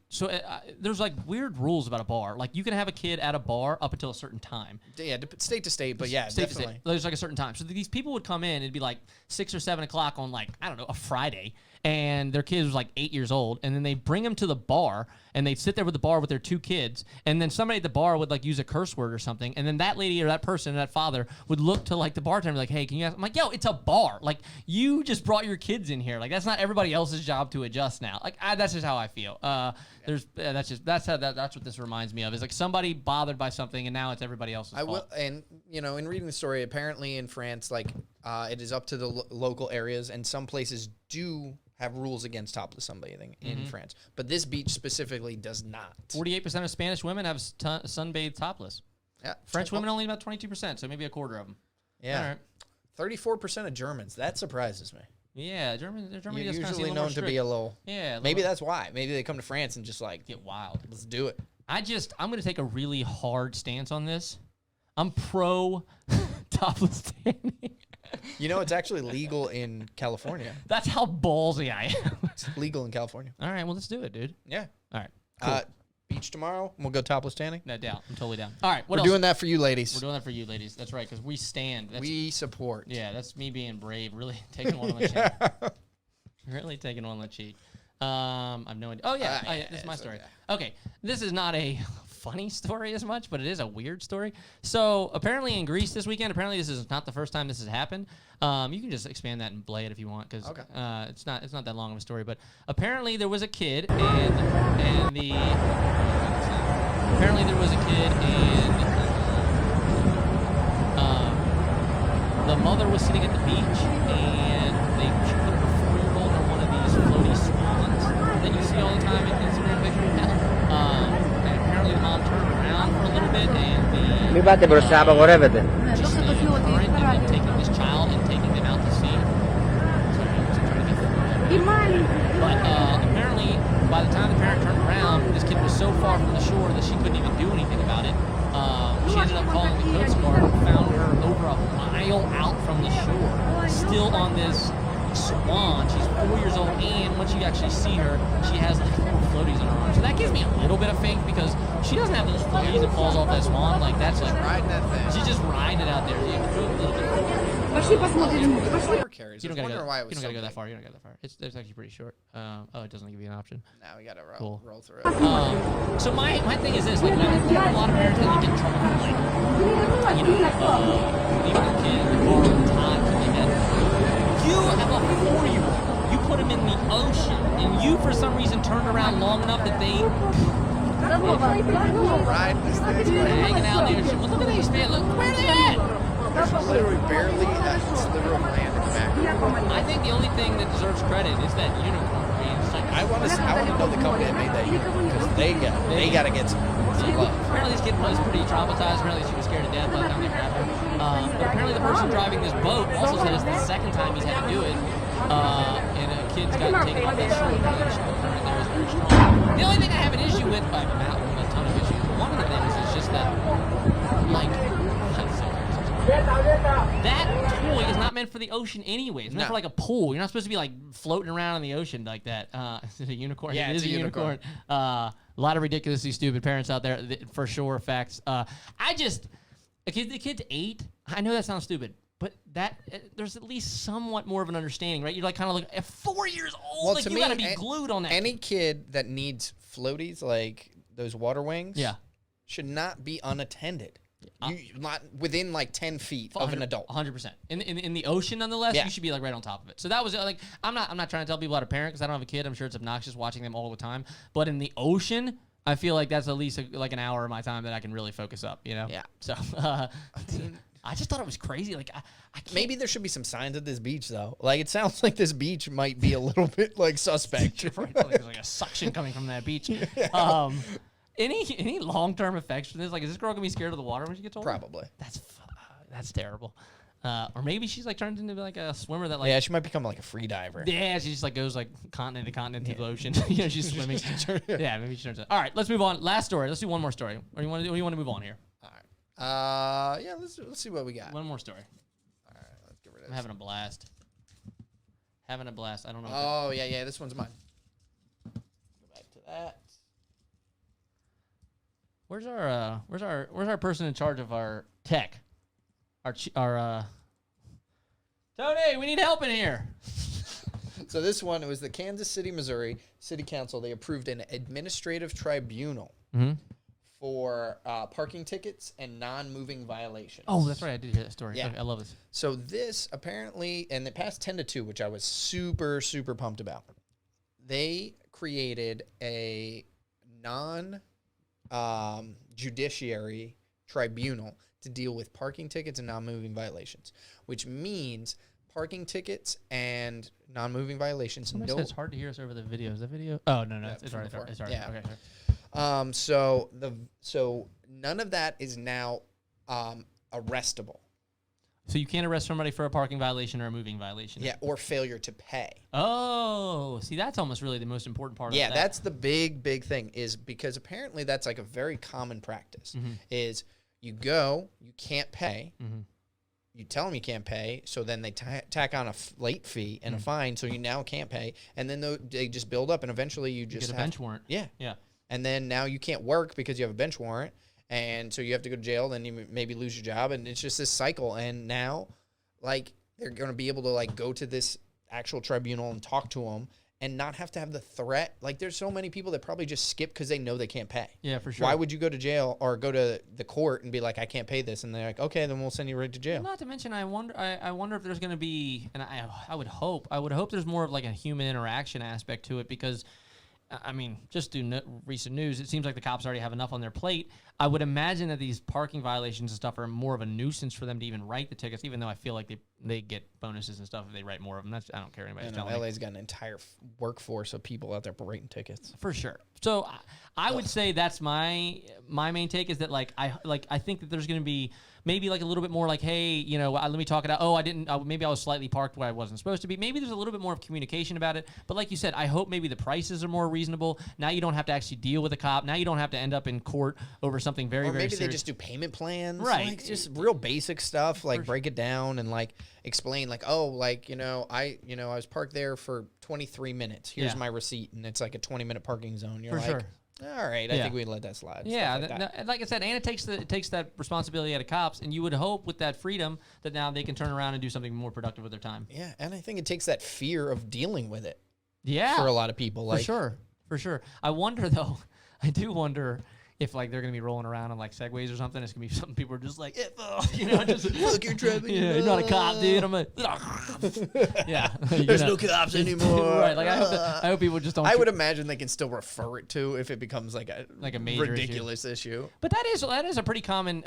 C: there's like weird rules about a bar. Like you can have a kid at a bar up until a certain time.
B: Yeah, state to state, but yeah,
C: state
B: definitely.
C: To state. There's like a certain time. So these people would come in, it'd be like 6 or 7 o'clock on like, I don't know, a Friday. And their kid was like 8 years old. And then they bring them to the bar and they'd sit there with the bar with their 2 kids. And then somebody at the bar would like use a curse word or something. And then that lady or that person, that father would look to like the bartender like, hey, can you ask? I'm like, yo, it's a bar. Like you just brought your kids in here. Like that's not everybody else's job to adjust now. Like that's just how I feel. That's what this reminds me of. Is like somebody bothered by something and now it's everybody else's fault.
B: And in reading the story, apparently in France, like it is up to the local areas, and some places do have rules against topless sunbathing in France, but this beach specifically does not.
C: 48% of Spanish women have sunbathed topless.
B: Yeah,
C: French women only about 22%, so maybe a quarter of them.
B: Yeah, 34% of Germans. That surprises me.
C: Yeah, Germany
B: You're
C: is
B: usually known to be a little.
C: Yeah,
B: maybe that's why. Maybe they come to France and just like
C: get wild.
B: Let's do it.
C: I'm going to take a really hard stance on this. I'm pro topless tanning.
B: It's actually legal in California.
C: That's how ballsy I am.
B: It's legal in California.
C: All right, well, let's do it, dude.
B: Yeah.
C: All right. Cool.
B: Beach tomorrow. We'll go topless tanning.
C: No doubt. I'm totally down. All right.
B: We're doing that for you, ladies.
C: We're doing that for you, ladies. That's right, because we stand.
B: We support.
C: Yeah, that's me being brave. Really taking one on the cheek. Really taking one on the cheek. I've no idea. Oh, yeah. This is my story. Okay. This is not a funny story as much, but it is a weird story. So apparently in Greece this weekend, this is not the first time this has happened. You can just expand that and play it if you want, because it's not that long of a story. But apparently there was a kid, and the mother was sitting at the beach, and she put her 4-year-old on one of these floaty swans that you see all the time in Instagram pictures now. And apparently the mom turned around for a little bit, and
E: Mi fate prossima pagorevete.
C: just the current and then taking this child and taking them out to sea. So she trying to get them. But apparently, by the time the parent turned around, this kid was so far from the shore that she couldn't even do anything about it. She ended up calling the Coast Guard and found her over a mile out from the shore, still on this swan. She's 4 years old, and once you actually see her, she has like 4 floaties on her arm. So that gives me a little bit of faith because she doesn't have those floaties that falls off that swan. Like that's like
B: riding that thing.
C: she's just riding it out there. You can go a little bit forward.
B: Carries.
C: You don't
B: I
C: gotta
B: wonder why it
C: go.
B: was
C: You don't gotta
B: so
C: go that
B: big.
C: far. You don't gotta go that far. It's actually pretty short. Oh, it doesn't give you an option.
B: Now we gotta
C: Cool.
B: roll through it.
C: So my thing is this: like, I think a lot of parents that get in trouble for like, leaving their kid in the car all the time. Like that. You have a 4-year-old. You put him in the ocean, and you for some reason turned around long enough that they
B: Riding this thing.
C: hanging out in the ocean. Well, look at these man. Look where they at.
B: There's literally barely a sliver of land in the back.
C: I think the only thing that deserves credit is that unicorn. I mean, it's like
B: I want to know the company that made that unicorn because they got to get some love.
C: Apparently this kid was pretty traumatized. Apparently she was scared to death by the time they grabbed her. But apparently the person driving this boat also said it's the second time he's had to do it. And a kid's gotten taken off his shoulder. The shoulder right there is very strong. The only thing I have an issue with, I have a ton of issues. One of the things is just that, like, that toy is not meant for the ocean anyway. It's meant for like a pool. You're not supposed to be like floating around in the ocean like that. Is it a unicorn?
B: Yeah,
C: it is a unicorn. A lot of ridiculously stupid parents out there, for sure. Facts. The kid's 8. I know that sounds stupid, but there's at least somewhat more of an understanding, right? You're like kind of like at 4 years old,
B: Well,
C: like
B: to
C: you
B: me,
C: got to be glued on that.
B: Any kid that needs floaties like those water wings, should not be unattended. Not within like 10 feet of an adult.
C: 100%. In the ocean, nonetheless, you should be like right on top of it. So that was like, I'm not trying to tell people how to parent because I don't have a kid. I'm sure it's obnoxious watching them all the time. But in the ocean, I feel like that's at least like an hour of my time that I can really focus up. You know?
B: Yeah.
C: So I just thought it was crazy. Like I can't.
B: Maybe there should be some signs at this beach though. Like it sounds like this beach might be a little bit like suspect.
C: Right, there's like a suction coming from that beach. Any long-term effects from this? Like, is this girl gonna be scared of the water when she gets older?
B: Probably.
C: That's terrible. Or maybe she's like turned into like a swimmer that like.
B: Yeah, she might become like a free diver.
C: Yeah, she just like goes like continent to continent through the ocean. You know, she's swimming. Yeah, maybe she turns out. All right, let's move on. Last story. Let's do one more story. Or you want to move on here?
B: All right. Yeah. Let's see what we got.
C: One more story.
B: All right. Let's get rid of
C: I'm
B: this.
C: having a blast. Having a blast. I don't know.
B: Oh yeah. This one's mine. Go back to that.
C: Where's our person in charge of our tech? Our Tony, we need help in here.
B: So this one, it was the Kansas City, Missouri City Council. They approved an administrative tribunal for parking tickets and non-moving violations.
C: Oh, that's right. I did hear that story.
B: Yeah.
C: Okay, I love this.
B: So this apparently, and it passed 10-2, which I was super, super pumped about. They created a judiciary tribunal to deal with parking tickets and non-moving violations, which means parking tickets and non-moving violations.
C: Somebody said it's hard to hear us over the video. Is that video? Oh no, it's already. It's already.
B: Yeah.
C: Okay.
B: So none of that is now arrestable.
C: So you can't arrest somebody for a parking violation or a moving violation.
B: Yeah, or failure to pay.
C: Oh, see, that's almost really the most important part of that.
B: Yeah, that's the big thing is because apparently that's like a very common practice is you go, you can't pay. You tell them you can't pay, so then they tack on a late fee and a fine, so you now can't pay, and then they just build up, and eventually you just
C: get a bench warrant.
B: Yeah.
C: Yeah.
B: And then now you can't work because you have a bench warrant, and so you have to go to jail, then you maybe lose your job, and it's just this cycle. And now, like, they're going to be able to, like, go to this actual tribunal and talk to them and not have to have the threat. Like, there's so many people that probably just skip because they know they can't pay.
C: Yeah, for sure.
B: Why would you go to jail or go to the court and be like, I can't pay this? And they're like, okay, then we'll send you right to jail.
C: Not to mention, I wonder if there's going to be, and I would hope there's more of like a human interaction aspect to it because, I mean, just through recent news, it seems like the cops already have enough on their plate. I would imagine that these parking violations and stuff are more of a nuisance for them to even write the tickets, even though I feel like they get bonuses and stuff if they write more of them. I don't care anybody's telling me.
B: LA's got an entire workforce of people out there writing tickets.
C: For sure. So I would say that's my main take is that I think that there's going to be maybe like a little bit more like, hey, you know, let me talk it out. Oh, I didn't. Maybe I was slightly parked where I wasn't supposed to be. Maybe there's a little bit more of communication about it. But like you said, I hope maybe the prices are more reasonable. Now you don't have to actually deal with a cop. Now you don't have to end up in court over something very,
B: or
C: very
B: maybe
C: serious.
B: they just do payment plans,
C: Right.
B: Like just real basic stuff, like break it down and like explain, like, oh, like I was parked there for 23 minutes. Here's my receipt, and it's like a 20-minute parking zone. You're
C: For
B: like,
C: sure.
B: all right, I think we can let that slide.
C: Yeah,
B: Stuff like that.
C: like I said, and it takes that responsibility out of cops, and you would hope with that freedom that now they can turn around and do something more productive with their time.
B: Yeah, and I think it takes that fear of dealing with it.
C: Yeah,
B: for a lot of people, like
C: for sure. I wonder though. I do wonder if like they're gonna be rolling around on like Segways or something. It's gonna be something people are just like, you know, just
B: look, you're driving.
C: Yeah, you're not a cop, dude. I'm a yeah.
B: There's no cops anymore.
C: Right. Like I hope people just don't.
B: I would imagine they can still refer it to if it becomes like a
C: major
B: ridiculous issue.
C: But that is a pretty common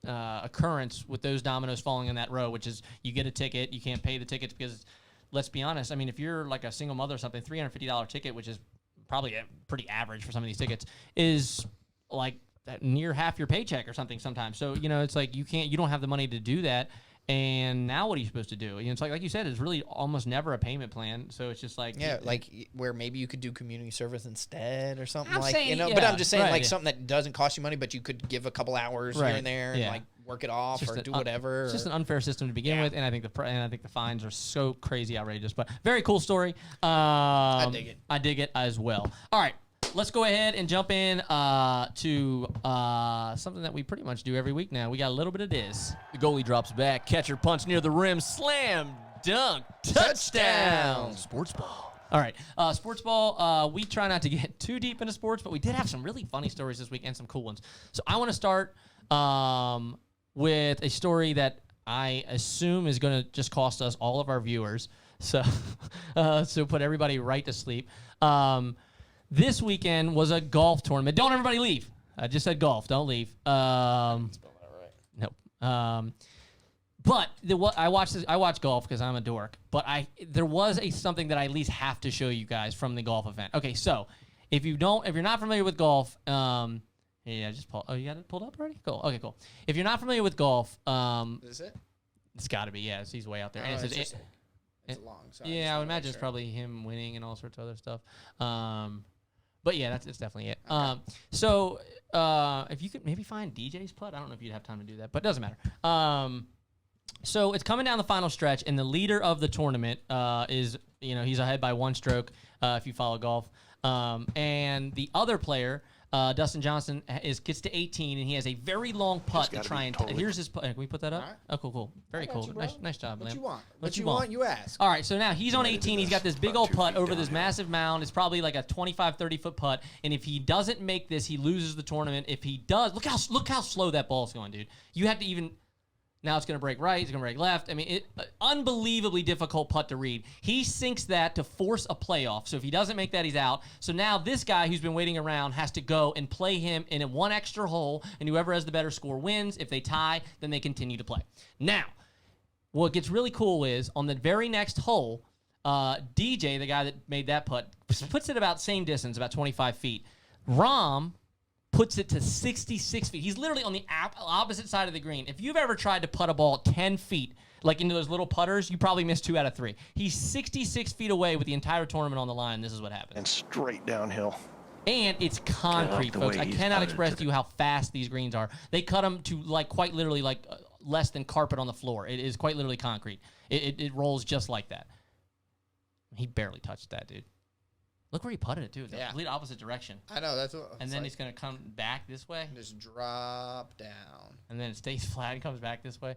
C: occurrence with those dominoes falling in that row, which is you get a ticket, you can't pay the tickets because, let's be honest, I mean, if you're like a single mother or something, $350 ticket, which is probably pretty average for some of these tickets, is like near half your paycheck or something sometimes. So, you know, it's like you don't have the money to do that. And now what are you supposed to do? You know, it's like you said, it's really almost never a payment plan. So it's just like
B: like where maybe you could do community service instead or something,
C: I'm
B: like
C: saying,
B: you know.
C: yeah,
B: but I'm just saying,
C: right,
B: like
C: yeah.
B: something that doesn't cost you money, but you could give a couple hours here and there and like work it off or do whatever.
C: It's just an unfair system to begin with, and I think the fines are so crazy outrageous. But very cool story.
B: I dig it.
C: I dig it as well. All right. Let's go ahead and jump in to something that we pretty much do every week now. We got a little bit of this.
A: The goalie drops back, catcher punch near the rim, slam, dunk, touchdown. Sports ball.
C: All right, sports ball. We try not to get too deep into sports, but we did have some really funny stories this week and some cool ones. So I want to start with a story that I assume is going to just cost us all of our viewers. So, so put everybody right to sleep. This weekend was a golf tournament. Don't everybody leave. I just said golf. Don't leave. Nope. But I watch golf because I'm a dork. But there was something that I at least have to show you guys from the golf event. Okay, so if you're not familiar with golf, yeah, just pull. Oh, you got it pulled up already? Cool. Okay, cool. If you're not familiar with golf,
B: is it?
C: It's got to be. Yeah, he's way out there.
B: Oh,
C: and it says
B: it's long. So
C: yeah, I would imagine it's probably him winning and all sorts of other stuff. But yeah, it's definitely it. Okay. So if you could maybe find DJ's putt, I don't know if you'd have time to do that, but it doesn't matter. So it's coming down the final stretch, and the leader of the tournament is, he's ahead by one stroke if you follow golf. And the other player, Dustin Johnson, gets to 18, and he has a very long putt to try and. Here's his putt. Can we put that up? Right. Oh, cool. Very cool. Nice job, man.
B: What you want? You ask.
C: All right, so now he's on 18. He's got this big old putt over this massive mound. It's probably like a 25, 30-foot putt. And if he doesn't make this, he loses the tournament. If he does, look how slow that ball's going, dude. You have to even. Now it's going to break right. It's going to break left. I mean, unbelievably difficult putt to read. He sinks that to force a playoff. So if he doesn't make that, he's out. So now this guy who's been waiting around has to go and play him in a one extra hole, and whoever has the better score wins. If they tie, then they continue to play. Now, what gets really cool is on the very next hole, DJ, the guy that made that putt, puts it about same distance, about 25 feet. Rom puts it to 66 feet. He's literally on the opposite side of the green. If you've ever tried to putt a ball 10 feet, like into those little putters, you probably missed 2 out of 3. He's 66 feet away with the entire tournament on the line. This is what happens.
F: And straight downhill.
C: And it's concrete, folks. I cannot express to you how fast these greens are. They cut them to quite literally less than carpet on the floor. It is quite literally concrete. It rolls just like that. He barely touched that, dude. Look where he putted it, too. It's the complete opposite direction.
B: I know. That's what.
C: And then he's going to come back this way.
B: Just drop down.
C: And then it stays flat and comes back this way.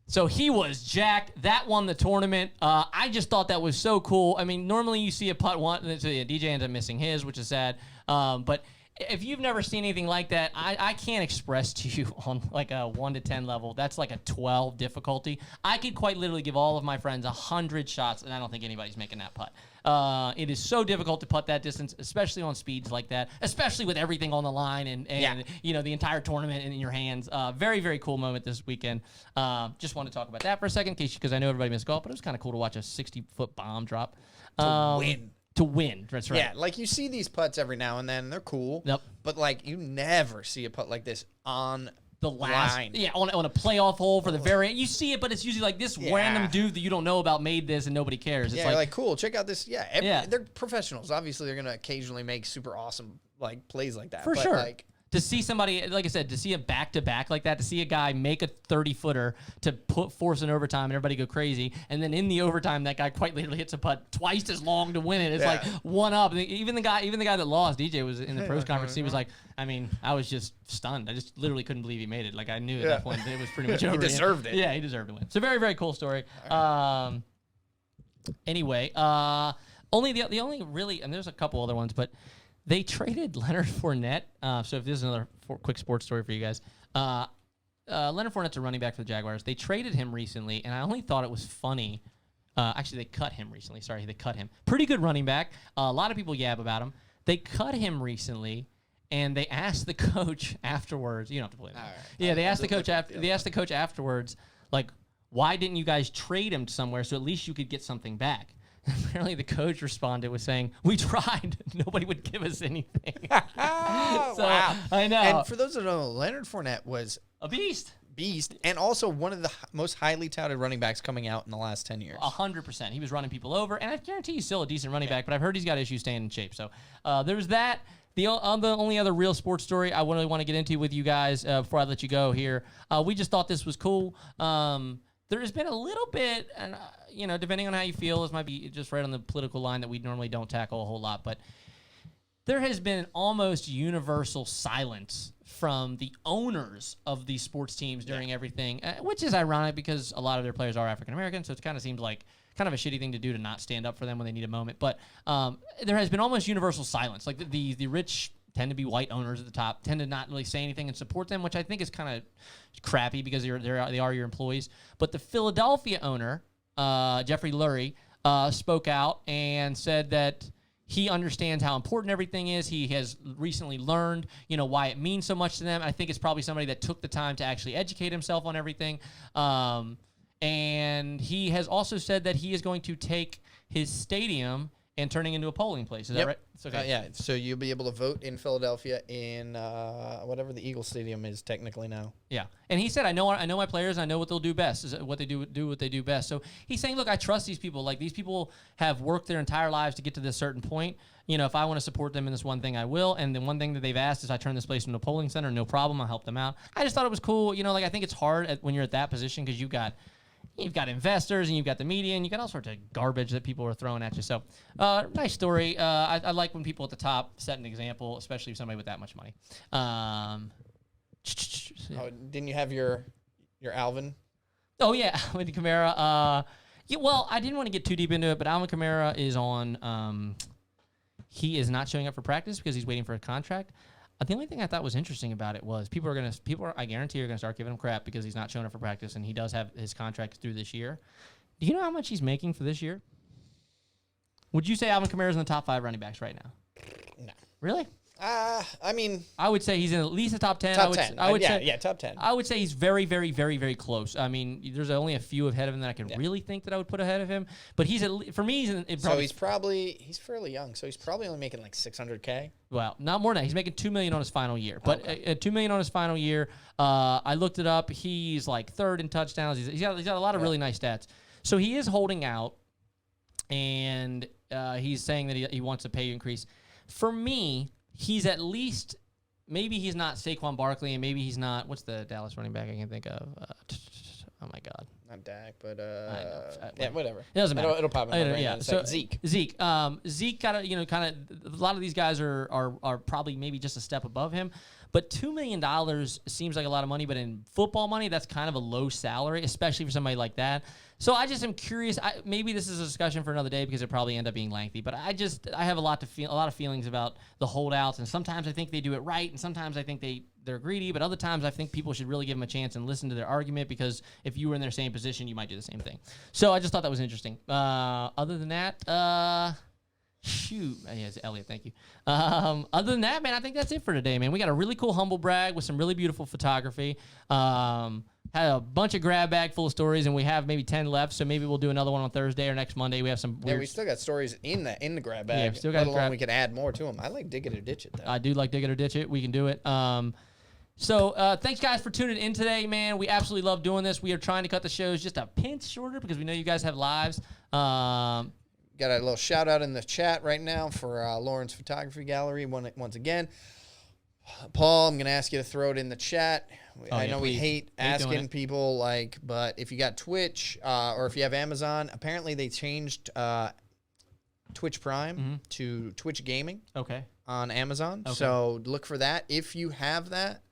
C: So he was jacked. That won the tournament. I just thought that was so cool. I mean, normally you see a putt one, and so DJ ends up missing his, which is sad. But if you've never seen anything like that, I can't express to you on like a 1 to 10 level. That's like a 12 difficulty. I could quite literally give all of my friends 100 shots, and I don't think anybody's making that putt. It is so difficult to putt that distance, especially on speeds like that, especially with everything on the line and the entire tournament in your hands. Very, very cool moment this weekend. Just want to talk about that for a second, because I know everybody missed golf, but it was kind of cool to watch a 60-foot bomb drop.
B: To win.
C: to win. That's right.
B: Yeah, like you see these putts every now and then. They're cool.
C: Yep.
B: But like you never see a putt like this on
C: The last,
B: line.
C: yeah, on a playoff hole for the very end. You see it, but it's usually like this random dude that you don't know about made this and nobody cares. It's
B: Yeah, like cool. Check out this. Yeah, they're professionals. Obviously, they're gonna occasionally make super awesome like plays like that.
C: For
B: but,
C: sure.
B: Like,
C: to see somebody, like I said, to see a back-to-back like that, to see a guy make a 30-footer to force an overtime and everybody go crazy, and then in the overtime, that guy quite literally hits a putt twice as long to win it. It's like one up. Even the guy that lost, DJ, was in the pros conference. He was like, I mean, I was just stunned. I just literally couldn't believe he made it. Like, I knew at that point it was pretty much over.
B: He deserved it.
C: Yeah, he deserved to win. So very, very cool story. Anyway, the only really, and there's a couple other ones, but they traded Leonard Fournette. So if this is another quick sports story for you guys, Leonard Fournette's a running back for the Jaguars. They traded him recently, and I only thought it was funny. Actually, they cut him recently. Sorry, they cut him. Pretty good running back. A lot of people yab about him. They cut him recently, and they asked the coach afterwards. You don't have to play that. Right. Yeah, they asked the coach after. They asked the coach afterwards, like, why didn't you guys trade him somewhere so at least you could get something back? Apparently, the coach responded with saying, "We tried. Nobody would give us anything."
B: Wow.
C: I know.
B: And for those who don't know, Leonard Fournette was
C: a beast,
B: and also one of the most highly touted running backs coming out in the last 10 years.
C: 100%. He was running people over, and I guarantee he's still a decent running back. But I've heard he's got issues staying in shape. So there's that. The only other real sports story I really want to get into with you guys before I let you go here. We just thought this was cool. There has been a little bit, and depending on how you feel, this might be just right on the political line that we normally don't tackle a whole lot, but there has been almost universal silence from the owners of these sports teams during everything, which is ironic because a lot of their players are African American, so it kind of seems like kind of a shitty thing to do to not stand up for them when they need a moment. But there has been almost universal silence. Like the rich tend to be white owners at the top, tend to not really say anything and support them, which I think is kind of crappy because they are your employees. But the Philadelphia owner, Jeffrey Lurie, spoke out and said that he understands how important everything is. He has recently learned, why it means so much to them. I think it's probably somebody that took the time to actually educate himself on everything. And he has also said that he is going to take his stadium and turning into a polling place. Is that right? It's okay.
B: Yeah. So you'll be able to vote in Philadelphia in whatever the Eagles Stadium is technically now.
C: Yeah. And he said, I know my players. I know what they'll do best. Is what they do what they do best. So he's saying, look, I trust these people. Like, these people have worked their entire lives to get to this certain point. If I want to support them in this one thing, I will. And the one thing that they've asked is I turn this place into a polling center. No problem. I'll help them out. I just thought it was cool. I think it's hard when you're at that position because you've got investors and you've got the media and you've got all sorts of garbage that people are throwing at you. So, nice story. I like when people at the top set an example, especially if somebody with that much money.
B: Didn't you have your Alvin?
C: Oh, yeah, with Kamara. Well, I didn't want to get too deep into it, but Alvin Kamara is on he is not showing up for practice because he's waiting for a contract. The only thing I thought was interesting about it was people are I guarantee are going to start giving him crap because he's not showing up for practice and he does have his contract through this year. Do you know how much he's making for this year? Would you say Alvin Kamara's in the top 5 running backs right now?
B: No.
C: Really?
B: I mean,
C: I would say he's in at least the top 10.
B: Top 10.
C: I would say
B: top 10.
C: I would say he's very, very, very, very close. I mean, there's only a few ahead of him that I can really think that I would put ahead of him. But for me,
B: he's fairly young. So he's probably only making like $600K.
C: Well, not more than that. He's making $2 million on his final year. But $2 million on his final year, I looked it up. He's like 3rd in touchdowns. He's got a lot of really nice stats. So he is holding out, and he's saying that he wants a pay increase. For me, he's at least, maybe he's not Saquon Barkley, and maybe he's not, what's the Dallas running back I can think of? Oh, my God.
B: Not Dak, but
C: It
B: whatever.
C: doesn't matter.
B: It'll pop in my brain.
C: Yeah.
B: So
C: Zeke got a, kind of, a lot of these guys are probably maybe just a step above him. But $2 million seems like a lot of money, but in football money, that's kind of a low salary, especially for somebody like that. So I just am curious. Maybe this is a discussion for another day because it probably end up being lengthy. But I have a lot of feelings about the holdouts, and sometimes I think they do it right, and sometimes I think they're greedy. But other times I think people should really give them a chance and listen to their argument because if you were in their same position, you might do the same thing. So I just thought that was interesting. Other than that, Shoot. Yes, Elliot, thank you. Other than that, man, I think that's it for today, man. We got a really cool humble brag with some really beautiful photography. Had a bunch of grab bag full of stories, and we have maybe 10 left, so maybe we'll do another one on Thursday or next Monday. We have some weird...
B: Yeah, we still got stories in the grab bag.
C: Yeah, we still got grab...
B: we can add more to them. I like dig it or ditch it, though.
C: I do like dig it or ditch it. We can do it. So thanks, guys, for tuning in today, man. We absolutely love doing this. We are trying to cut the shows just a pinch shorter because we know you guys have lives.
B: Got a little shout out in the chat right now for Lauren's Photography Gallery. Once again, Paul, I'm going to ask you to throw it in the chat. I know we hate asking people, but if you got Twitch or if you have Amazon, apparently they changed Twitch Prime to Twitch Gaming on Amazon. So look for that. If you have that,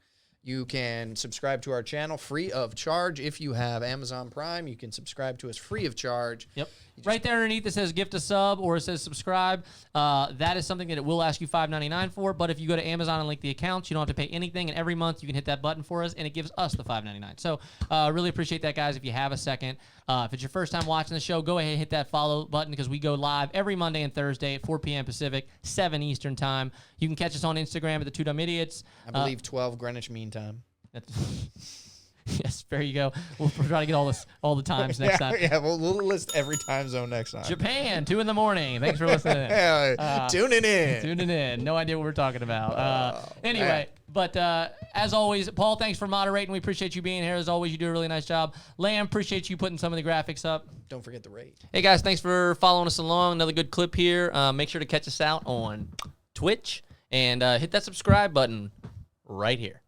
B: you can subscribe to our channel free of charge. If you have Amazon Prime, you can subscribe to us free of charge.
C: Yep. Right there underneath it says gift a sub or it says subscribe. That is something that it will ask you $5.99 for. But if you go to Amazon and link the accounts, you don't have to pay anything. And every month you can hit that button for us, and it gives us the $5.99. So really appreciate that, guys. If you have a second, if it's your first time watching the show, go ahead and hit that follow button because we go live every Monday and Thursday at 4 p.m. Pacific, 7 Eastern time. You can catch us on Instagram at the Two Dumb Idiots.
B: I believe 12 Greenwich Mean Time.
C: Yes, there you go. We'll try to get all the times next time.
B: Yeah, we'll list every time zone next time.
C: Japan, 2 a.m. Thanks for listening.
B: Tuning in.
C: Tuning in. No idea what we're talking about. Anyway, but as always, Paul, thanks for moderating. We appreciate you being here. As always, you do a really nice job. Lamb, appreciate you putting some of the graphics up.
B: Don't forget the rate.
C: Hey, guys, thanks for following us along. Another good clip here. Make sure to catch us out on Twitch and hit that subscribe button right here.